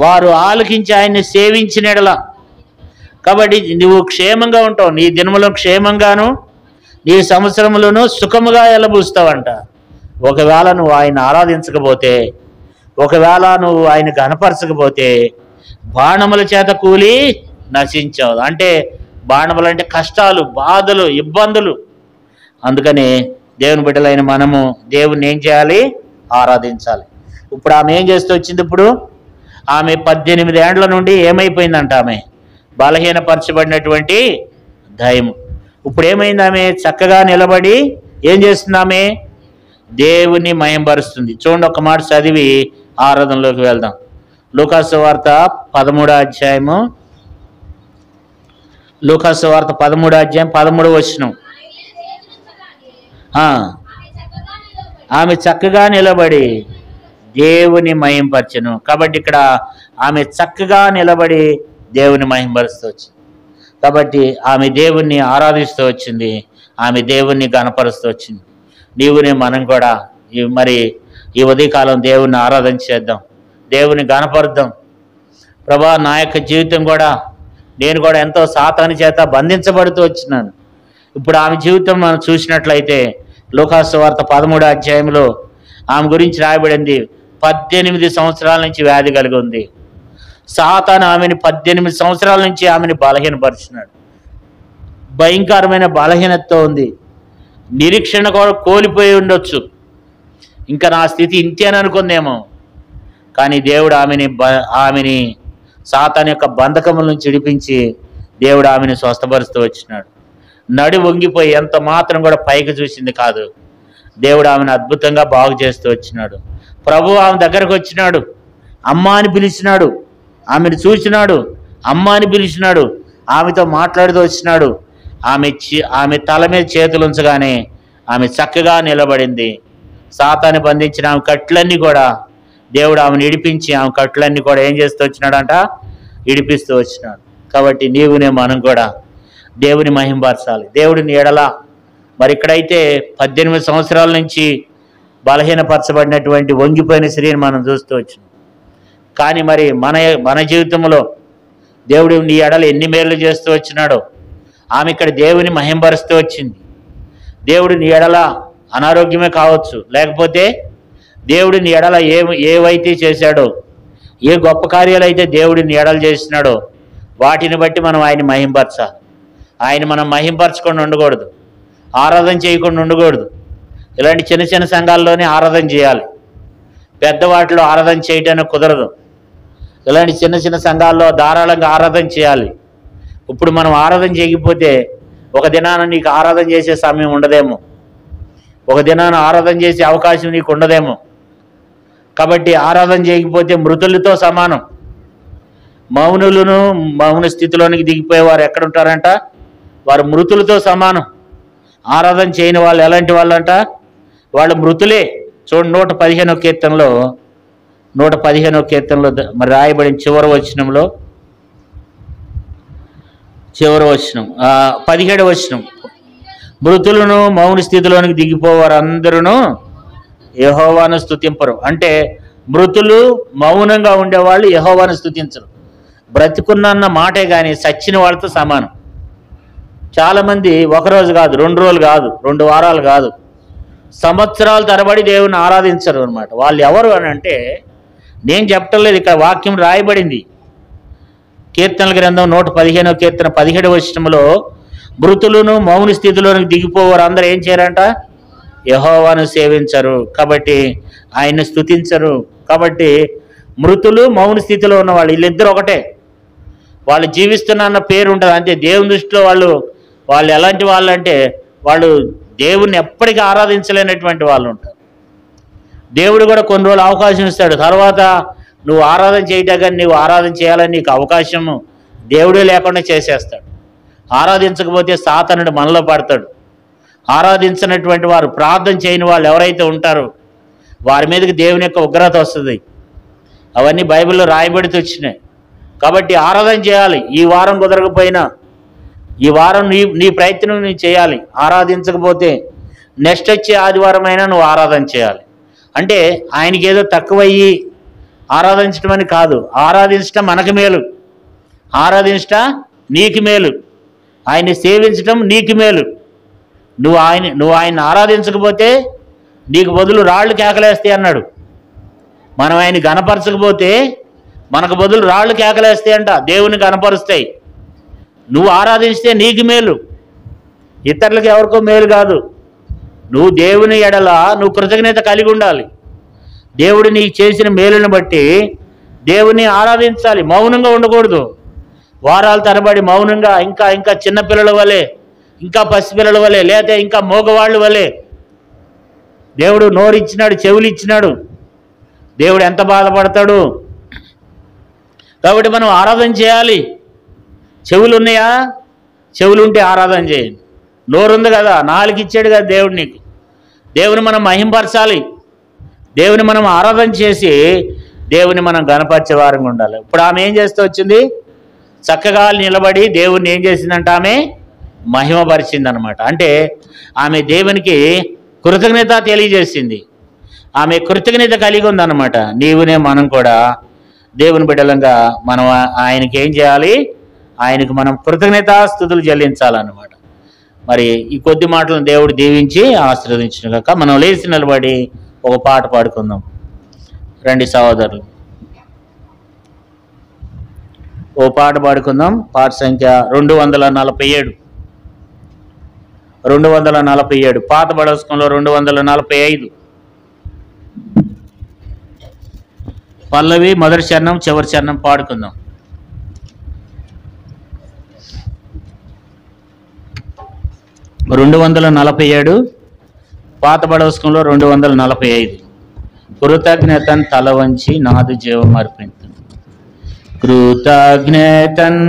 [SPEAKER 3] వారు ఆలకించి ఆయన్ని సేవించినెడల. కాబట్టి నువ్వు క్షేమంగా ఉంటావు, నీ దినములో క్షేమంగాను నీ సంవత్సరములను సుఖముగా ఎలబూస్తావంట. ఒకవేళ నువ్వు ఆయన ఆరాధించకపోతే, ఒకవేళ నువ్వు ఆయన గణపరచకపోతే బాణముల చేత కూలి నశించావు. అంటే బాణములు అంటే కష్టాలు, బాధలు, ఇబ్బందులు. అందుకని దేవుని బిడ్డలైన మనము దేవుని ఏం చేయాలి? ఆరాధించాలి. ఇప్పుడు ఆమె ఏం చేస్తూ వచ్చింది? ఇప్పుడు ఆమె 18 ఏండ్ల నుండి ఏమైపోయిందంట? ఆమె బలహీనపరచబడినటువంటి దయ్యము. ఇప్పుడు ఏమైంది? ఆమె చక్కగా నిలబడి ఏం చేస్తుంది? ఆమె దేవుని మహిమపరుస్తుంది. చూడండి, ఒక మాట చదివి ఆరాధనలోకి వెళ్దాం. లూకాసు వార్త 13వ అధ్యాయము, లూకాసు వార్త 13వ అధ్యాయం 13వ వచనం. ఆమె చక్కగా నిలబడి దేవుని మహిమపరచెను. కాబట్టి ఇక్కడ ఆమె చక్కగా నిలబడి దేవుని మహిమపరుస్తూ వచ్చింది. కాబట్టి ఆమె దేవుణ్ణి ఆరాధిస్తూ వచ్చింది, ఆమె దేవుణ్ణి గణపరుస్తూ వచ్చింది. నీవునే మనం కూడా మరి ఈ ఉదయకాలం దేవుణ్ణి ఆరాధన చేద్దాం, దేవుని గణపరుద్దాం. ప్రభా, నా యొక్క జీవితం కూడా, నేను కూడా ఎంతో సాతాను చేత బంధించబడుతూ వచ్చినాను. ఇప్పుడు ఆమె జీవితం మనం చూసినట్లయితే లూకాసు వార్త 13వ అధ్యాయంలో ఆమె గురించి రాయబడింది. 18 సంవత్సరాల నుంచి వ్యాధి కలిగి ఉంది. సాతాను ఆమెను 18 సంవత్సరాల నుంచి ఆమెను బలహీనపరిచినాడు. భయంకరమైన బలహీనతతో ఉంది. నిరీక్షణ కూడా కోల్పోయి ఉండొచ్చు. ఇంకా నా స్థితి ఇంతేని అనుకుందేమో. కానీ దేవుడు ఆమెని సాతాను యొక్క బంధకముల నుంచి విడిపించి దేవుడు ఆమెను స్వస్థపరుస్తూ వచ్చినాడు. నడి వంగిపోయి ఎంత మాత్రం కూడా పైకి చూసింది కాదు. దేవుడు ఆమెను అద్భుతంగా బాగు చేస్తూ వచ్చినాడు. ప్రభు ఆమె దగ్గరకు వచ్చినాడు, అమ్మ అని పిలిచినాడు. ఆమెను చూసినాడు, అమ్మ అని పిలిచినాడు. ఆమెతో మాట్లాడుతూ వచ్చినాడు. ఆమె తల మీద చేతులు ఉంచగానే ఆమె చక్కగా నిలబడింది. సాతాను బంధించిన ఆమె కట్లన్నీ కూడా దేవుడు ఆమెను ఇడిపించి, ఆమె కట్లన్నీ కూడా ఏం చేస్తూ వచ్చినాడంట? ఇడిపిస్తూ వచ్చినాడు. కాబట్టి నీవునే మనం కూడా దేవుని మహిమపరచాలి, దేవుడిని ఎడల. మరి ఇక్కడైతే 18 సంవత్సరాల నుంచి బలహీనపరచబడినటువంటి వంగిపోయిన స్త్రీని మనం చూస్తూ వచ్చినాం. కానీ మరి మన జీవితంలో దేవుడు నీ ఎడల ఎన్ని మేలు చేస్తూ వచ్చినాడో. ఆమె ఇక్కడ దేవుని మహిమపరుస్తూ వచ్చింది. దేవుడు నీ ఎడల అనారోగ్యమే కావచ్చు, లేకపోతే దేవుడు నీ ఎడల ఏవైతే చేశాడో, ఏ గొప్ప కార్యాలు అయితే దేవుడు నీ ఎడల చేసినాడో వాటిని బట్టి మనం ఆయన మహిమపరచాలి. ఆయన మనం మహిమపరచకుండా ఉండకూడదు, ఆరాధన చేయకుండా ఉండకూడదు. ఇలాంటి చిన్న చిన్న సంఘాల్లోనే ఆరాధన చేయాలి, పెద్ద వాటిలో ఆరాధన చేయడానికి కుదరదు. ఇలాంటి చిన్న చిన్న సంఘాల్లో ధారాళంగా ఆరాధన చేయాలి. ఇప్పుడు మనం ఆరాధన చేయకపోతే ఒక దినాన నీకు ఆరాధన చేసే సమయం ఉండదేమో, ఒక దినాన ఆరాధన చేసే అవకాశం నీకు ఉండదేమో. కాబట్టి ఆరాధన చేయకపోతే మృతులతో సమానం. మౌన స్థితిలోనికి దిగిపోయేవారు ఎక్కడుంటారంట? వారు మృతులతో సమానం. ఆరాధన చేయని వాళ్ళు ఎలాంటి వాళ్ళంట? వాళ్ళు మృతులే. చూడండి, 115వ కీర్తనలో మరి రాయబడిన చివరి వచనంలో, 17వ వచనం, మృతులను మౌన స్థితిలోనికి దిగిపోవారు అందరూ యెహోవాను స్తుతింపరు. అంటే మృతులు మౌనంగా ఉండేవాళ్ళు యెహోవాను స్తుతించరు. బ్రతికున్న మాటే కానీ సచ్చిన వాళ్ళతో సమానం. చాలామంది ఒకరోజు కాదు, 2 రోజులు కాదు, 2 వారాలు కాదు, సంవత్సరాల తరబడి దేవుని ఆరాధించరు అనమాట. వాళ్ళు ఎవరు అని అంటే, నేను చెప్పటం లేదు, ఇక్కడ వాక్యం రాయబడింది. కీర్తనల గ్రంథం 115వ కీర్తన 17వ వచనంలో, మృతులను మౌన స్థితిలోనికి దిగిపోవారు అందరూ ఏం చేయరంట? యెహోవాను సేవించరు, కాబట్టి ఆయన్ని స్తుతించరు. కాబట్టి మృతులు మౌన స్థితిలో ఉన్న వాళ్ళు వీళ్ళిద్దరు ఒకటే. వాళ్ళు జీవిస్తున్న పేరు ఉంటుంది అంతే. దేవుని దృష్టిలో వాళ్ళు ఎలాంటి వాళ్ళు అంటే, వాళ్ళు దేవుణ్ణి ఎప్పటికీ ఆరాధించలేనటువంటి వాళ్ళు ఉంటారు. దేవుడు కూడా కొన్ని రోజులు అవకాశం ఇస్తాడు. తర్వాత నువ్వు ఆరాధన చేయటం కానీ నువ్వు ఆరాధన చేయాలని నీకు అవకాశము దేవుడే లేకుండా చేసేస్తాడు. ఆరాధించకపోతే సాతానుడు మనలో పడతాడు. ఆరాధించినటువంటి వారు, ప్రార్థన చేయని వాళ్ళు ఎవరైతే ఉంటారో వారి మీదకి దేవుని యొక్క ఉగ్రత వస్తుంది. అవన్నీ బైబిల్లో రాయబడితే వచ్చినాయి. కాబట్టి ఆరాధన చేయాలి. ఈ వారం కుదరకపోయినా ఈ వారం నీ ప్రయత్నం నువ్వు చేయాలి. ఆరాధించకపోతే నెక్స్ట్ వచ్చే ఆదివారం అయినా నువ్వు ఆరాధన చేయాలి. అంటే ఆయనకి ఏదో తక్కువయ్యి ఆరాధించడం అని కాదు. ఆరాధించడం మనకు మేలు, ఆరాధించడం నీకు మేలు, ఆయన్ని సేవించడం నీకు మేలు. నువ్వు ఆయన్ని ఆరాధించకపోతే నీకు బదులు రాళ్ళు కేకలేస్తాయి అన్నాడు. మనం ఆయన గణపరచకపోతే మనకు బదులు రాళ్ళు కేకలేస్తాయంట, దేవుని గణపరుస్తాయి. నువ్వు ఆరాధిస్తే నీకు మేలు, ఇతరులకు ఎవరికో మేలు కాదు. నువ్వు దేవుని ఎడల నువ్వు కృతజ్ఞత కలిగి ఉండాలి. దేవుడు నీకు చేసిన మేలుని బట్టి దేవుని ఆరాధించాలి, మౌనంగా ఉండకూడదు. వారాల తరబడి మౌనంగా ఇంకా చిన్నపిల్లల వలె, ఇంకా పసిపిల్లల వలె, లేదా ఇంకా మోగవాళ్ళ వలె. దేవుడు నోరు ఇచ్చినాడు, చెవులు ఇచ్చినాడు, దేవుడు ఎంత బాధపడతాడు. కాబట్టి మనం ఆరాధన చేయాలి. చెవులు ఉన్నాయా? చెవులు ఉంటే ఆరాధన చేయండి. నోరు ఉంది కదా, నాలుగు ఇచ్చాడు కదా దేవుడు నీకు. దేవుని మనం మహింపరచాలి, దేవుని మనం ఆరాధన చేసి దేవుని మనం గణపరిచే వారంగా ఉండాలి. ఇప్పుడు ఆమె ఏం చేస్తూ వచ్చింది? చక్కగా నిలబడి దేవుణ్ణి ఏం చేసిందంట? ఆమె మహిమపరిచింది అనమాట. అంటే ఆమె దేవునికి కృతజ్ఞత తెలియజేసింది. ఆమె కృతజ్ఞత కలిగి ఉందన్నమాట. మనం కూడా దేవుని బిడ్డలంగా మనం ఆయనకి ఏం చేయాలి? ఆయనకు మనం కృతజ్ఞతాస్తుతులు చెల్లించాలన్నమాట. మరి ఈ కొద్ది మాటలను దేవుడు దీవించి ఆశీర్వదించిన కాక మనం లేచి నిలబడి ఒక పాట పాడుకుందాం. రండి సహోదరులు, ఓ పాట పాడుకుందాం. పాట సంఖ్య 247. 247 పాత బడస్కంలో 245 పల్లవి మొదటి చరణం చివరి చరణం పాడుకుందాం. రెండు 247 పాత బడస్కంలో 245. కృతజ్ఞతన్ తల వంచి నాదు జీవం అర్పించు. కృతజ్ఞతన్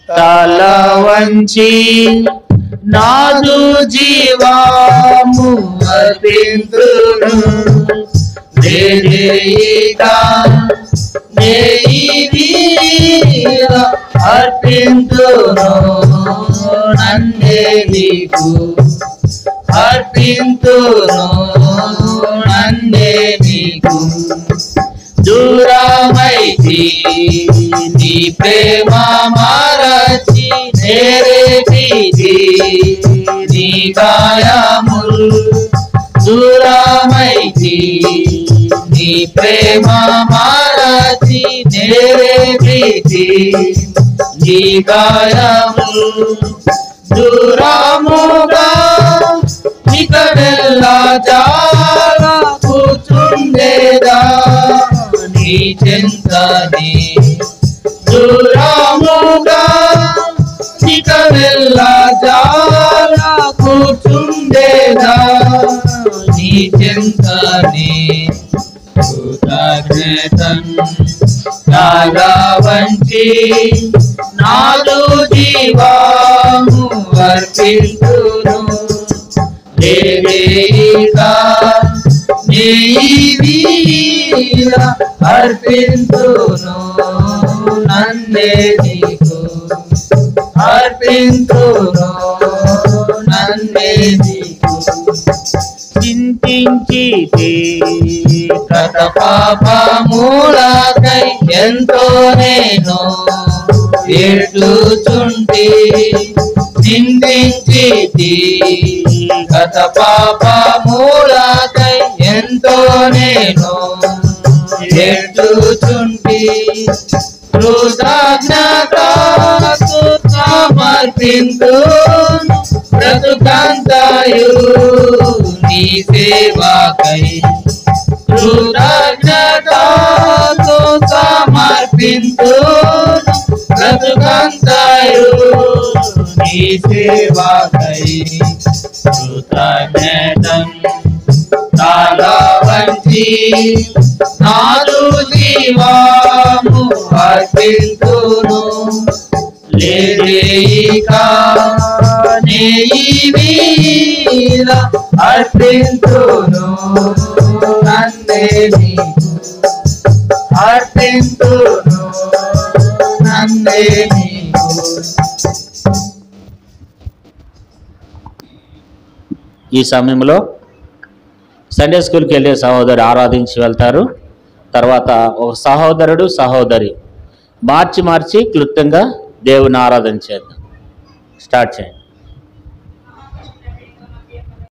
[SPEAKER 3] తల వంచి నాదు జీవము అర్పింతును. అర్పింతును నన్నే నీకు, అర్పింతును నన్నే నీకు. దూరమైతి నీ ప్రేమ మరచి నేరేటి నీ గాయములు. దూరమైతి నీ ప్రేమ మరచి నేరేటి నీ గాయములు. దూరముగా ఇకడెల్లా చాలా కూర్చుండేదా నీ చెంతని. దూరముగా ఇకడెల్లా చాలా కూర్చుండేదా నీ చెంతని. కృతజ్ఞతన్ తల వంచి నాదు జీవము అర్పింతును. అర్పింతును నన్నే నీకు, అర్పింతును నన్నే నీకు. చింతించి గత పాపములకై ఎంతో నేను ఏడ్చుచుంటి. చింతించి గత పాపములకై ఎంతో నేను ఏడ్చుచుంటి. కృతజ్ఞతతో సమర్పింతును బ్రతుకంతయు నీ సేవకై. కృతజ్ఞతతో సమర్పింతును బ్రతుకంతయు నీ సేవకై. కృతజ్ఞతన్ తల వంచి నాదు జీవము అర్పింతును. లేక నీవీల అర్పింతును నన్నే నీకు, అర్పింతును నన్నే నీకు. ఈ సమయంలో సండే స్కూల్కి వెళ్ళే సహోదరు ఆరాధించి వెళ్తారు. తర్వాత ఒక సహోదరుడు సహోదరి మార్చి క్లుప్తంగా దేవుని ఆరాధన చేద్దాం. స్టార్ట్ చేయండి.